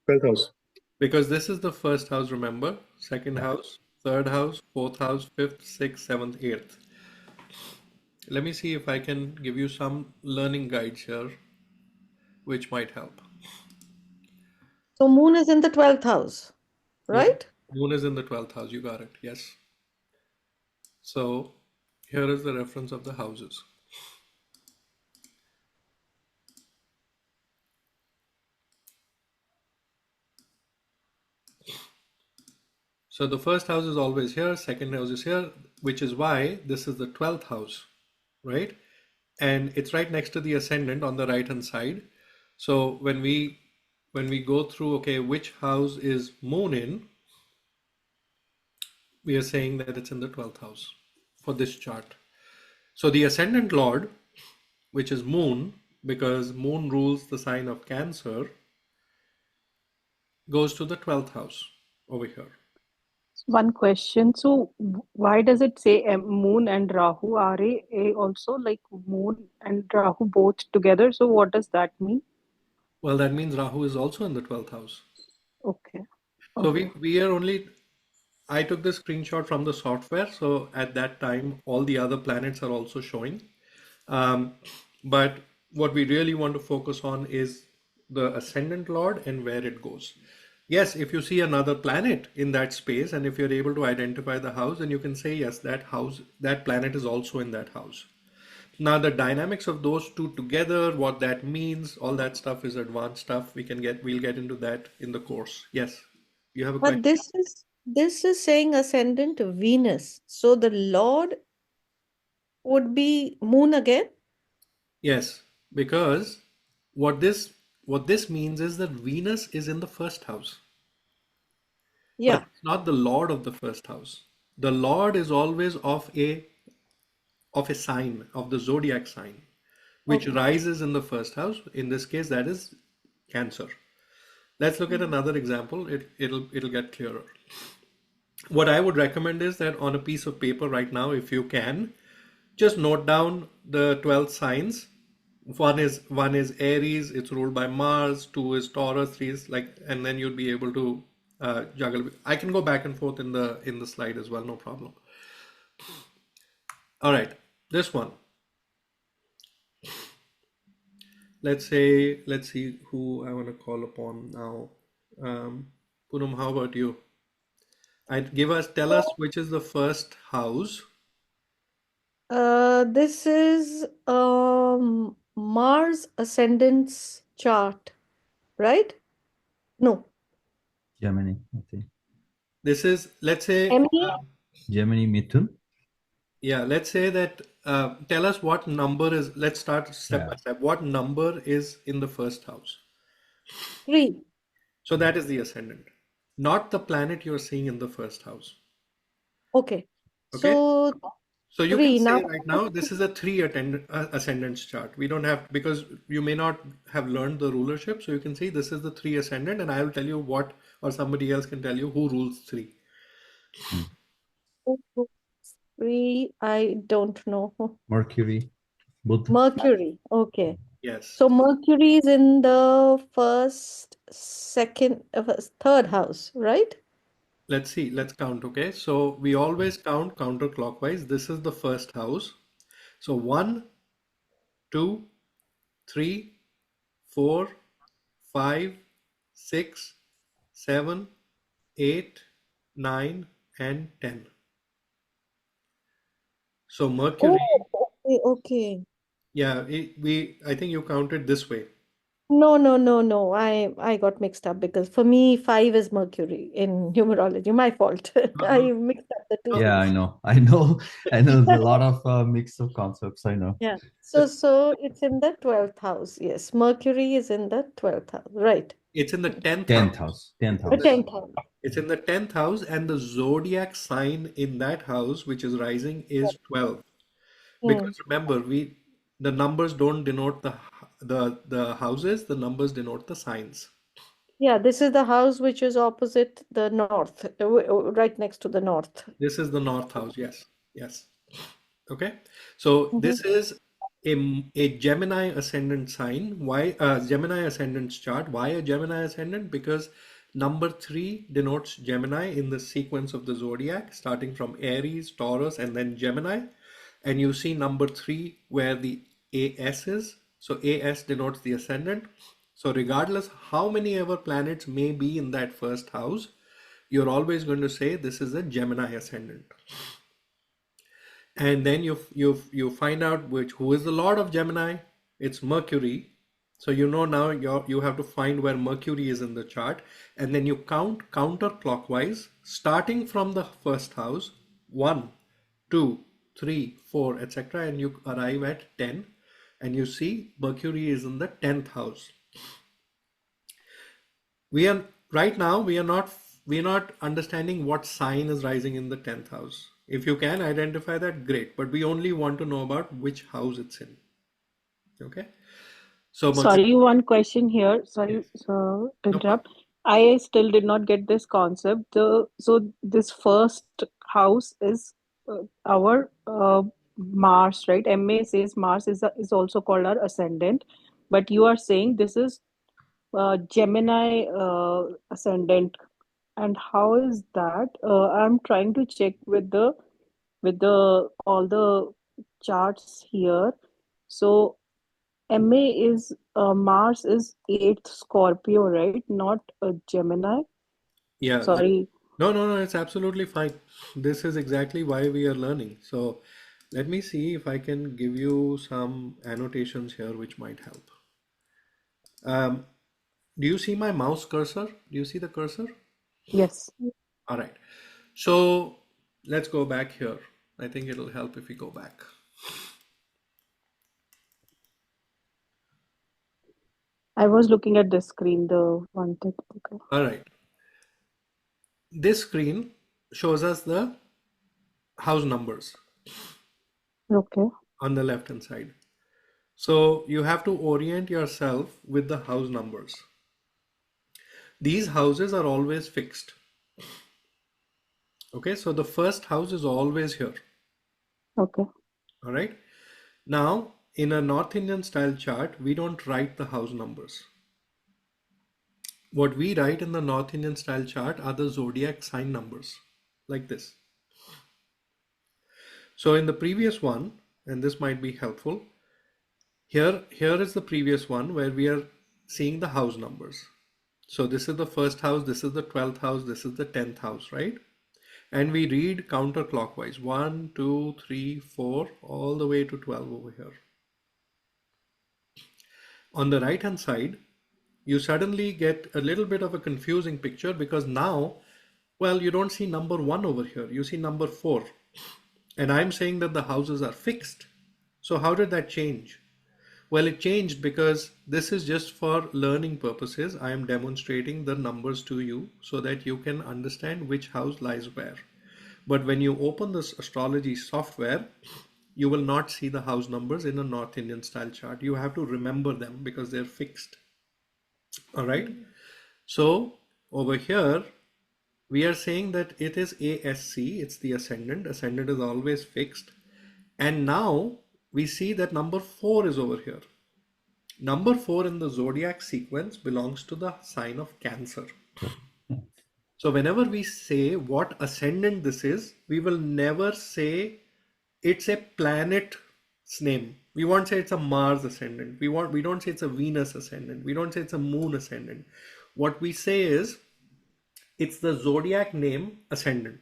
12th house. Because this is the first house, remember? Second house, third house, fourth house, fifth, sixth, seventh, eighth. Let me see if I can give you some learning guides here, which might help. So moon is in the 12th house, Yeah, right? moon is in the 12th house. You got it. Yes. So Here is the reference of the houses. So the first house is always here, second house is here, which is why this is the 12th house, right? And it's right next to the ascendant on the right hand side. So when we go through, okay, which house is moon in, we are saying that it's in the 12th house for this chart. So the ascendant lord, which is moon, because moon rules the sign of Cancer, goes to the 12th house over here. One question. So why does it say Moon and Rahu are a also like Moon and Rahu both together? So what does that mean? Well, that means Rahu is also in the 12th house. Okay. So Okay. we are only, I took the screenshot from the software. So at that time, all the other planets are also showing. Um, but what we really want to focus on is the ascendant lord and where it goes. Yes, if you see another planet in that space, and if you're able to identify the house, then you can say, yes, that house, that planet is also in that house. Now, the dynamics of those two together, what that means, all that stuff is advanced stuff. We'll get into that in the course. Yes, you have a question? But this is saying ascendant Venus. So the Lord would be moon again? Yes, because what this means is that Venus is in the first house, but Yeah. it's not the lord of the first house. The lord is always of a sign, of the zodiac sign, which Okay. rises in the first house. In this case, that is Cancer. Let's look at another example. It'll get clearer. What I would recommend is that on a piece of paper right now, if you can, just note down the 12 signs. One is Aries, it's ruled by Mars. Two is Taurus, three is like, and then you'll be able to juggle. I can go back and forth in the slide as well, no problem. All right, this one. Let's see who I want to call upon now. Poonam, how about you? Tell us which is the first house. This is Mars ascendance chart, right? No. Gemini, I think. This is, let's say, Emmy? Gemini Mithun. yeah, let's say that, tell us what number is, let's start step by Yeah. step. What number is in the first house? 3. So that is the ascendant, not the planet you're seeing in the first house. Okay. Okay. So So you can 3. Now, say right now, this is a ascendants chart. We don't have, because you may not have learned the rulership. So you can see this is the 3 ascendant, and I will tell you what, or somebody else can tell you who rules 3. 3, I don't know. Mercury, Buddh. Mercury. Okay. Yes. So Mercury is in the third house, right? Let's see. Let's count. Okay. So we always count counterclockwise. This is the first house. So 1, 2, 3, 4, 5, 6, 7, 8, 9, and 10. So Oh, Mercury, okay. yeah, I think you counted this way. No. I got mixed up because for me 5 is Mercury in numerology. My fault. Uh-huh. I mixed up the two Yeah, I things. know. I know. I know. There's a lot of mix of concepts. I know. Yeah. So it's in the 12th house. Yes. Mercury is in the 12th house. Right. It's in the 10th 10th house. house. 10th It's in The the, house. 10th house. it's in the 10th house, and the zodiac sign in that house, which is rising, is 12. Hmm. Because remember, the numbers don't denote the houses, the numbers denote the signs. Yeah, this is the house which is opposite the north, right next to the north. This is the north house. Yes. Yes. Okay. So Mhm. this is a Gemini ascendant sign. Why Gemini ascendant chart? Why a Gemini ascendant? Because number 3 denotes Gemini in the sequence of the zodiac, starting from Aries, Taurus, and then Gemini. And you see number 3 where the AS is. So AS denotes the ascendant. So regardless how many ever planets may be in that first house, you're always going to say this is a Gemini ascendant. And then you find out who is the lord of Gemini. It's Mercury. So you know now you have to find where Mercury is in the chart, and then you count counterclockwise, starting from the first house, 1, 2, 3, 4, etc., and you arrive at 10, and you see Mercury is in the 10th house. We are right now we are not understanding what sign is rising in the 10th house. If you can identify that, great, but we only want to know about which house it's in. Okay, so Mercury. Sorry, one question here. Yes, Sorry, so to no problem. interrupt. I still did not get this concept. So this first house is our Mars, right? MA says Mars is also called our ascendant, but you are saying this is Gemini ascendant. And how is that? I'm trying to check with the all the charts here. So MA is Mars is eighth Scorpio, right? Not Gemini. Yeah, Sorry. no, it's absolutely fine. This is exactly why we are learning. So let me see if I can give you some annotations here which might help. Um, do you see my mouse cursor? Do you see the cursor? Yes. All right. So let's go back here. I think it'll help if we go back. I was looking at the screen, the one that. Okay. All right. This screen shows us the house numbers Okay. on the left hand side. So you have to orient yourself with the house numbers. These houses are always fixed. Okay, so the first house is always here. Okay. All right. Now, in a North Indian style chart, we don't write the house numbers. What we write in the North Indian style chart are the zodiac sign numbers, like this. So in the previous one, and this might be helpful, here is the previous one where we are seeing the house numbers. So this is the first house, this is the 12th house, this is the 10th house, right? And we read counterclockwise 1, 2, 3, 4, all the way to 12 over here. On the right hand side, you suddenly get a little bit of a confusing picture because now, well, you don't see number 1 over here, you see number 4. And I'm saying that the houses are fixed. So how did that change? Well, it changed because this is just for learning purposes. I am demonstrating the numbers to you so that you can understand which house lies where. But when you open this astrology software, you will not see the house numbers in a North Indian style chart. You have to remember them because they're fixed. All right. So over here, we are saying that it is ASC, it's the ascendant. Ascendant is always fixed. And now we see that number 4 is over here. Number 4 in the zodiac sequence belongs to the sign of Cancer. So whenever we say what ascendant this is, we will never say it's a planet's name. We won't say it's a Mars ascendant. We don't say it's a Venus ascendant. We don't say it's a moon ascendant. What we say is it's the zodiac name ascendant.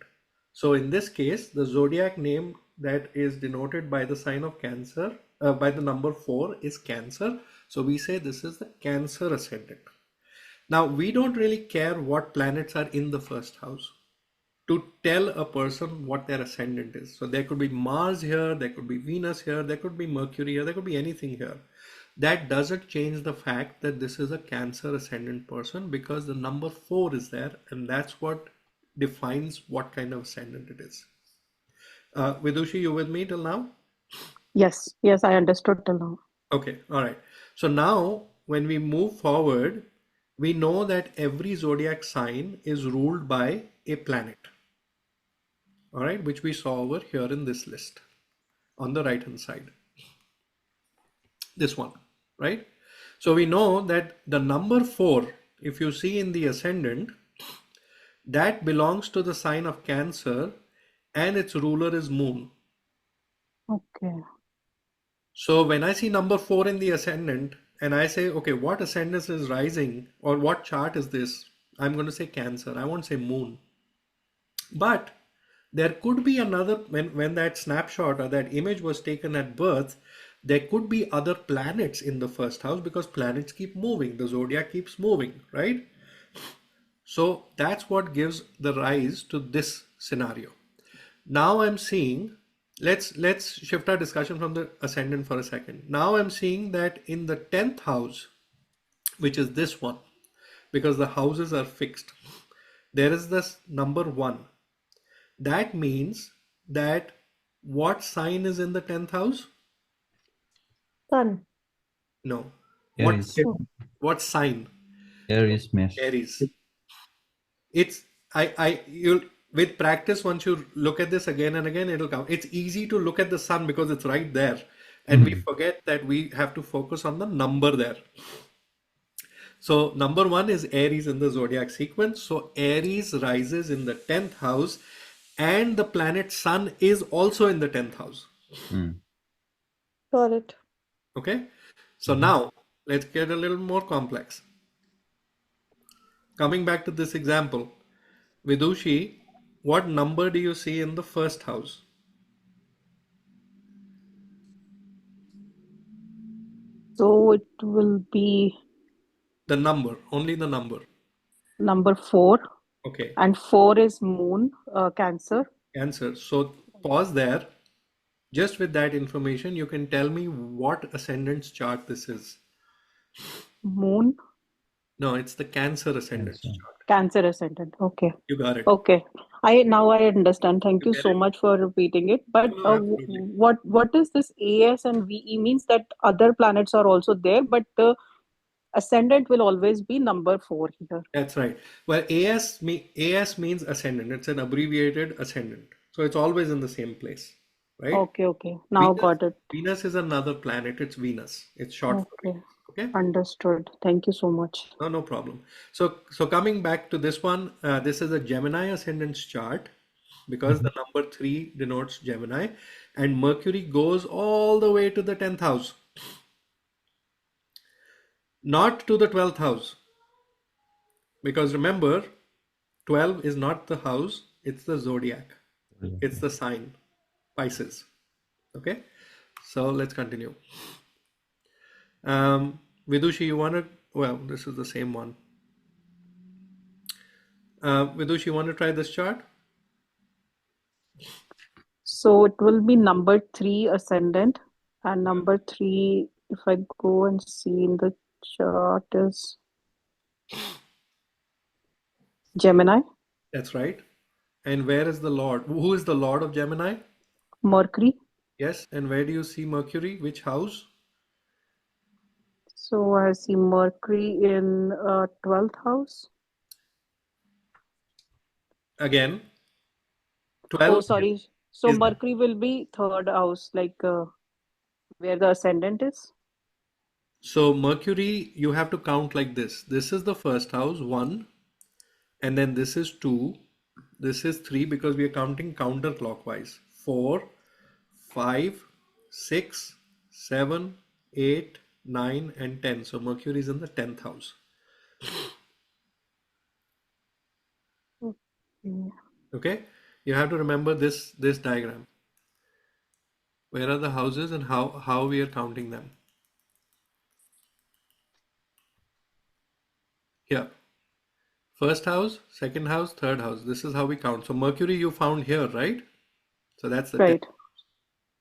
So in this case, the zodiac name that is denoted by the sign of Cancer, by the number 4 is Cancer. So we say this is the Cancer ascendant. Now, we don't really care what planets are in the first house to tell a person what their ascendant is. So there could be Mars here, there could be Venus here, there could be Mercury here, there could be anything here. That doesn't change the fact that this is a Cancer ascendant person because the number 4 is there, and that's what defines what kind of ascendant it is. Vidushi, you with me till now? Yes. Yes, I understood till now. Okay, all right. So now when we move forward, we know that every zodiac sign is ruled by a planet, all right, which we saw over here in this list on the right hand side. This one, right? So we know that the number 4, if you see in the ascendant, that belongs to the sign of Cancer and its ruler is Moon. Okay. So when I see number 4 in the ascendant and I say, okay, what ascendant is rising or what chart is this? I'm going to say Cancer. I won't say Moon. But There could be another, when that snapshot or that image was taken at birth, there could be other planets in the first house because planets keep moving, the zodiac keeps moving, right? So that's what gives the rise to this scenario. Now I'm seeing, let's shift our discussion from the ascendant for a second. Now I'm seeing that in the 10th house, which is this one, because the houses are fixed, there is this number 1. That means that what sign is in the 10th house? Sun. No. What Aries. Oh, what sign? Aries mesh. Aries. It's you'll with practice, once you look at this again and again, it'll come. It's easy to look at the sun because it's right there. And we forget that we have to focus on the number there. So number 1 is Aries in the zodiac sequence. So Aries rises in the 10th house, and the planet Sun is also in the 10th house. got it. Okay. So now let's get a little more complex. Coming back to this example, Vidushi, what number do you see in the first house? So it will be The number, only the number. number 4, Okay. and 4 is moon, Cancer. Cancer. So pause there. Just with that information, you can tell me what ascendant's chart this is. Moon, No, it's the Cancer ascendant's Cancer. chart. Cancer ascendant. Okay. You got it. Okay. Now I understand. Thank You you get so it? much for repeating it. But No, absolutely. what is this AS and VE means? That other planets are also there, but the ascendant will always be number 4 here. That's right. Well, AS means ascendant. It's an abbreviated ascendant. So it's always in the same place, right? Okay. Now got it. Venus is another planet. It's Venus. It's short for Okay. Venus. Okay. Understood. Thank you so much. No problem. So coming back to this one, this is a Gemini ascendant's chart because the number 3 denotes Gemini, and Mercury goes all the way to the 10th house, not to the 12th house. Because remember, 12 is not the house, it's the zodiac. It's the sign, Pisces. Okay, so let's continue. Vidushi, you want to, well, this is the same one. Vidushi, you want to try this chart? So it will be number 3 ascendant, and number 3, if I go and see in the chart, is Gemini, That's right. And where is the Lord? Who is the Lord of Gemini? Mercury. Yes, and where do you see Mercury? Which house? So I see Mercury in 12th house. Again, Oh, 12 sorry. So is Mercury will be 3rd house, like where the ascendant is. so Mercury, you have to count like this. This is the first house, 1, and then this is 2, this is 3 because we are counting counterclockwise. 4, 5, 6, 7, 8, 9, and 10. So Mercury is in the 10th house. Okay. Okay, you have to remember this diagram. Where are the houses and how we are counting them? Here. First house, second house, third house. This is how we count. So Mercury you found here, right? So that's the 10th. Right.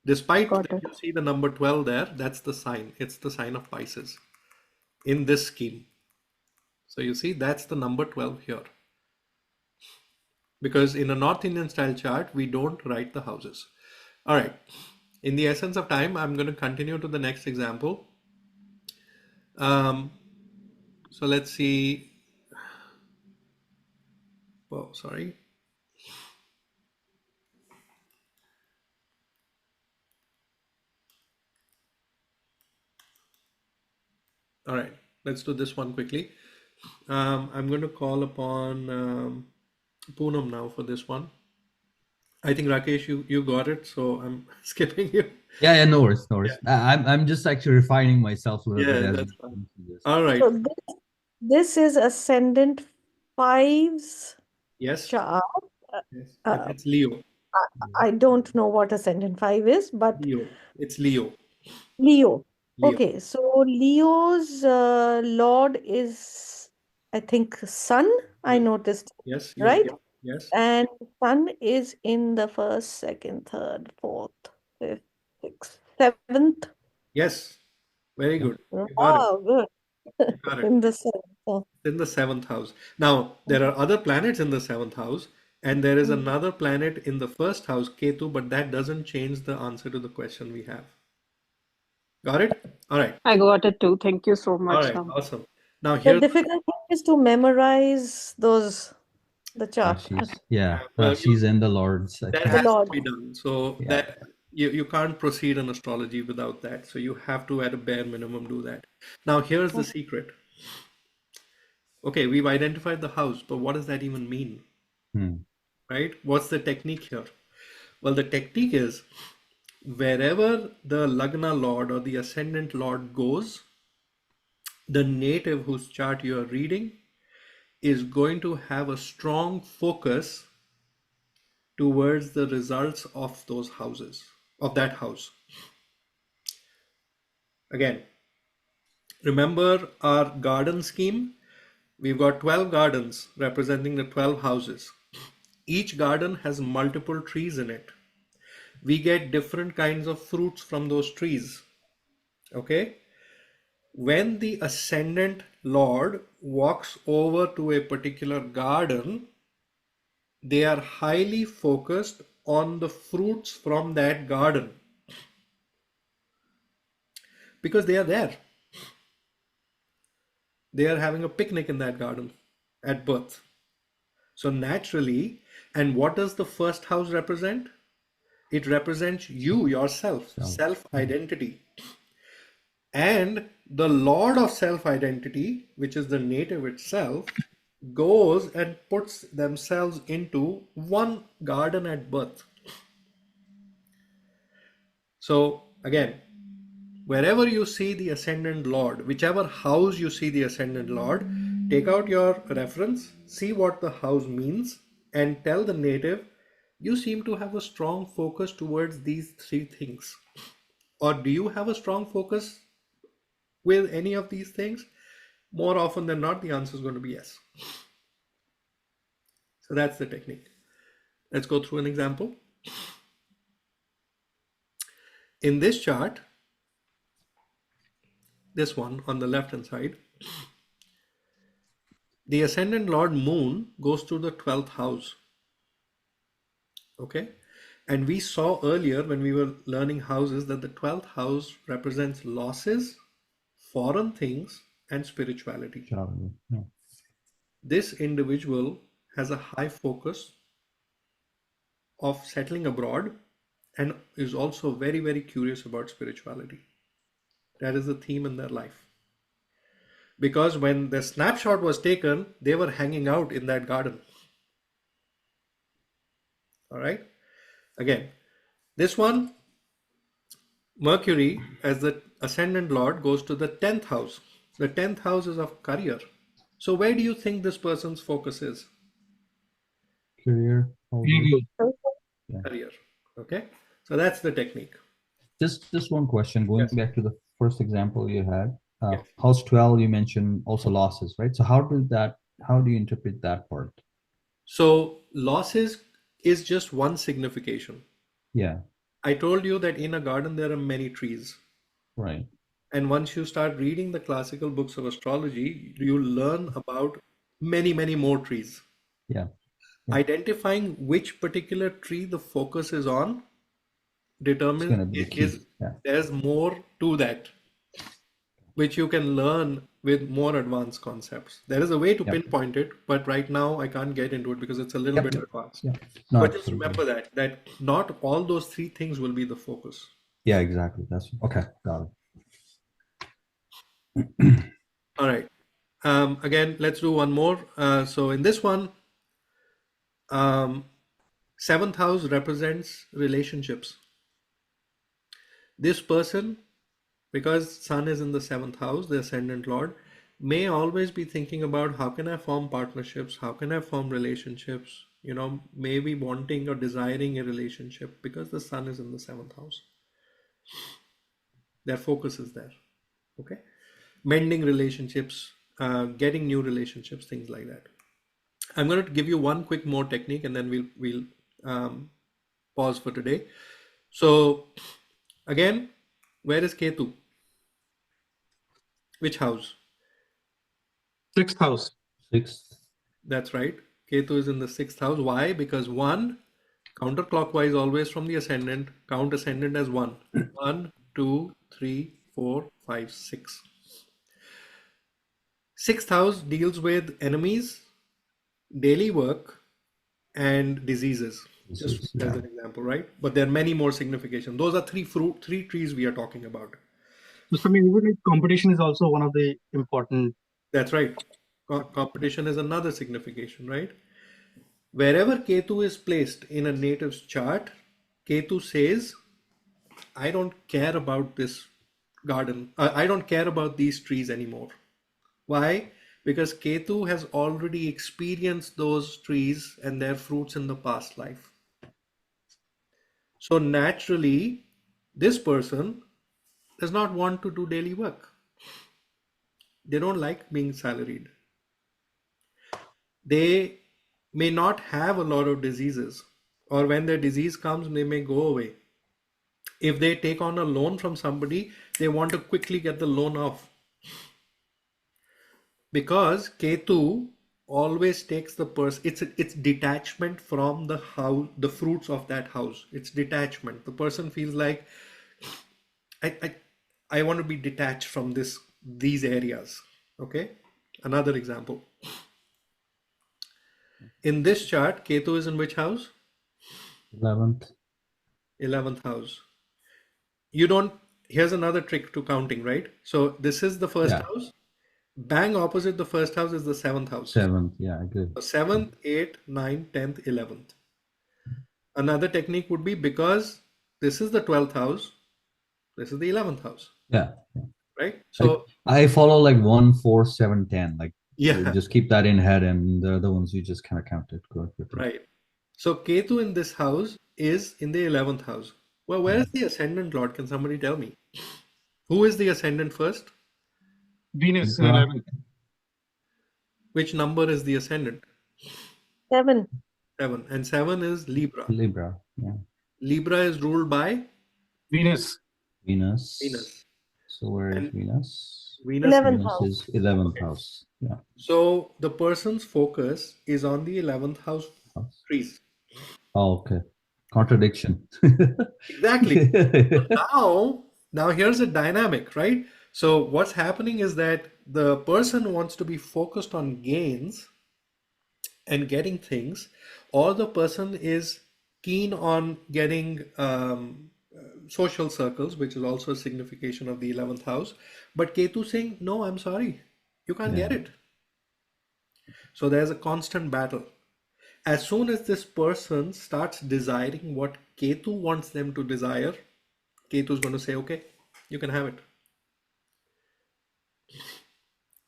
Despite Got that it. you see the number 12 there, that's the sign. It's the sign of Pisces in this scheme. So you see that's the number 12 here. Because in a North Indian style chart, we don't write the houses. All right. In the essence of time, I'm going to continue to the next example. So let's see. Oh, sorry. All right, let's do this one quickly. I'm going to call upon Poonam now for this one. I think Rakesh, you got it, so I'm skipping you. Yeah, no worries, no worries. I'm just actually refining myself a little bit Yeah, as that's we fine. do this. All right. So this is ascendant 5's Yes. chart. Yes. Uh, It's Leo. I don't know what ascendant 5 is, but Leo. It's Leo. Leo. Leo. Okay, so Leo's Lord is, I think, Sun, I Yes. noticed, Yes. You're right? right. Yes. And Sun is in the first, second, third, fourth, fifth, sixth, seventh. Yes. Very good. You got it. Oh, good. You got it. In the seventh. Oh. In the seventh house. Now, there are other planets in the seventh house, and there is Mm. another planet in the first house, Ketu, but that doesn't change the answer to the question we have. Got it? All right. I got it too. Thank you so All much, right. Ram. Awesome. Now, The here's difficult thing is to memorize the chart, Rashis. Yeah, well, Rashis and the Lords, I that the think. has to Lord. be done. So Yeah. that you can't proceed in astrology without that. So you have to, at a bare minimum, do that. Now, here's the secret. Okay, we've identified the house, but what does that even mean? Hmm. Right? What's the technique here? Well, the technique is wherever the Lagna Lord or the Ascendant Lord goes, the native whose chart you are reading is going to have a strong focus towards the results of those houses, of that house. Again, remember our garden scheme? We've got 12 gardens representing the 12 houses. Each garden has multiple trees in it. We get different kinds of fruits from those trees. Okay? When the ascendant lord walks over to a particular garden, they are highly focused on the fruits from that garden because they are there. They are having a picnic in that garden at birth. So naturally, and what does the first house represent? It represents you, yourself, So, self identity. And the Lord of self identity, which is the native itself, goes and puts themselves into one garden at birth. So, again, wherever you see the ascendant Lord, whichever house you see the ascendant Lord, take out your reference, see what the house means, and tell the native, you seem to have a strong focus towards these three things. Or do you have a strong focus with any of these things? More often than not, the answer is going to be yes. So that's the technique. Let's go through an example. In this chart, this one on the left hand side, the ascendant Lord Moon goes to the 12th house. Okay. And we saw earlier when we were learning houses that the 12th house represents losses, foreign things, and spirituality. Charlie. Yeah. This individual has a high focus of settling abroad and is also very, very curious about spirituality. That is the theme in their life. Because when the snapshot was taken, they were hanging out in that garden. All right. Again, this one, Mercury, as the ascendant lord, goes to the 10th house. The 10th house is of career. So, where do you think this person's focus is? Career. Yeah. Career. Okay. So, that's the technique. Just one question. Going Yes. back to the first example you had, Yes. house 12, you mentioned also losses, right? So how do you interpret that part? So, losses is just one signification. Yeah, I told you that in a garden there are many trees. right. And once you start reading the classical books of astrology, you learn about many, many more trees. Yeah, yeah. Identifying which particular tree the focus is on It's determines gonna be the key. Yeah, there's more to that, which you can learn with more advanced concepts. There is a way to yep, pinpoint it, but right now I can't get into it because it's a little yep, bit yep, advanced. yeah. No, But just absolutely. remember that not all those three things will be the focus. Yeah, exactly. That's okay. Got it. All right. Again, let's do one more. So in this one, seventh house represents relationships. This person, because Sun is in the seventh house, the ascendant lord, may always be thinking about how can I form partnerships, how can I form relationships, maybe wanting or desiring a relationship because the sun is in the seventh house. Their focus is there. Okay. Mending relationships, getting new relationships, things like that. I'm going to give you one quick more technique and then we'll pause for today. So again, where is Ketu? Which house? Sixth house. Sixth. That's right. Ketu is in the sixth house. Why? Because one, counterclockwise always from the ascendant, count ascendant as one. 1, 2, 3, 4, 5, 6. Sixth house deals with enemies, daily work, and diseases. Just Disease, as yeah. an example, right? But there are many more significations. Those are three trees we are talking about. So, even like competition is also one of the important. That's right. Competition is another signification, right? Wherever Ketu is placed in a native's chart, Ketu says, I don't care about this garden. I don't care about these trees anymore. Why? Because Ketu has already experienced those trees and their fruits in the past life. So naturally, this person does not want to do daily work. They don't like being salaried. They may not have a lot of diseases, or when their disease comes, they may go away. If they take on a loan from somebody, they want to quickly get the loan off. Because Ketu always takes the person, it's detachment from the house, the fruits of that house. It's detachment. The person feels like I I, I want to be detached from these areas. Okay. Another example. In this chart, Ketu is in which house? 11th. 11th house. You don't, here's another trick to counting, right? So this is the first Yeah. house. Bang opposite the first house is the seventh house. 7th, yeah, good. So 7th, 8th, 9th, 10th, 11th. Another technique would be because this is the 12th house, this is the 11th house, Yeah. right? Like, So I follow like 1, 4, 7, 10. Like, yeah, just keep that in head, and the other ones you just kind of count it quickly. right. So Ketu in this house is in the 11th house. Well, where is the ascendant lord? Can somebody tell me? Who is the ascendant first? Venus in Libra. 11th. Which number is the ascendant? 7. 7. And 7 is Libra. Libra, yeah. Libra is ruled by Venus. Venus. Venus. So where is And Venus? Venus 11th Venus house. is 11th Okay. house. Yeah. So the person's focus is on the 11th house House. trees. Oh, okay. Contradiction. Exactly. Now here's a dynamic, right? So what's happening is that the person wants to be focused on gains and getting things, or the person is keen on getting social circles, which is also a signification of the 11th house. But Ketu saying, no, I'm sorry, you can't get Yeah. it. So there's a constant battle. As soon as this person starts desiring what Ketu wants them to desire, Ketu is going to say, okay, you can have it.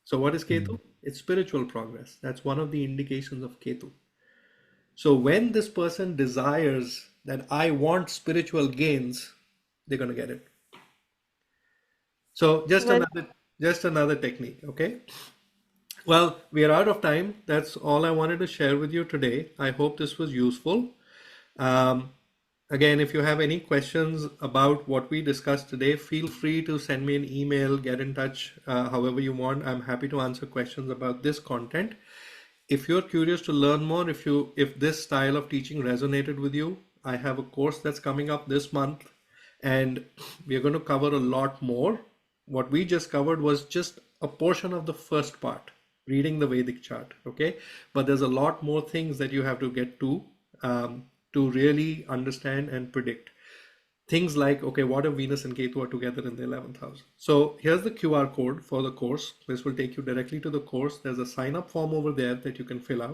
So what is Ketu? It's spiritual progress. That's one of the indications of Ketu. So when this person desires that I want spiritual gains, they're going to get it. So When just another technique, okay? Well, we are out of time. That's all I wanted to share with you today. I hope this was useful. Um, Again, if you have any questions about what we discussed today, feel free to send me an email, get in touch however you want. I'm happy to answer questions about this content. If you're curious to learn more, if this style of teaching resonated with you, I have a course that's coming up this month, and we're going to cover a lot more. What we just covered was just a portion of the first part, reading the Vedic chart, okay? But there's a lot more things that you have to get to really understand and predict. Things like, okay, what if Venus and Ketu are together in the 11th house? So here's the QR code for the course. This will take you directly to the course. There's a sign up form over there that you can fill out.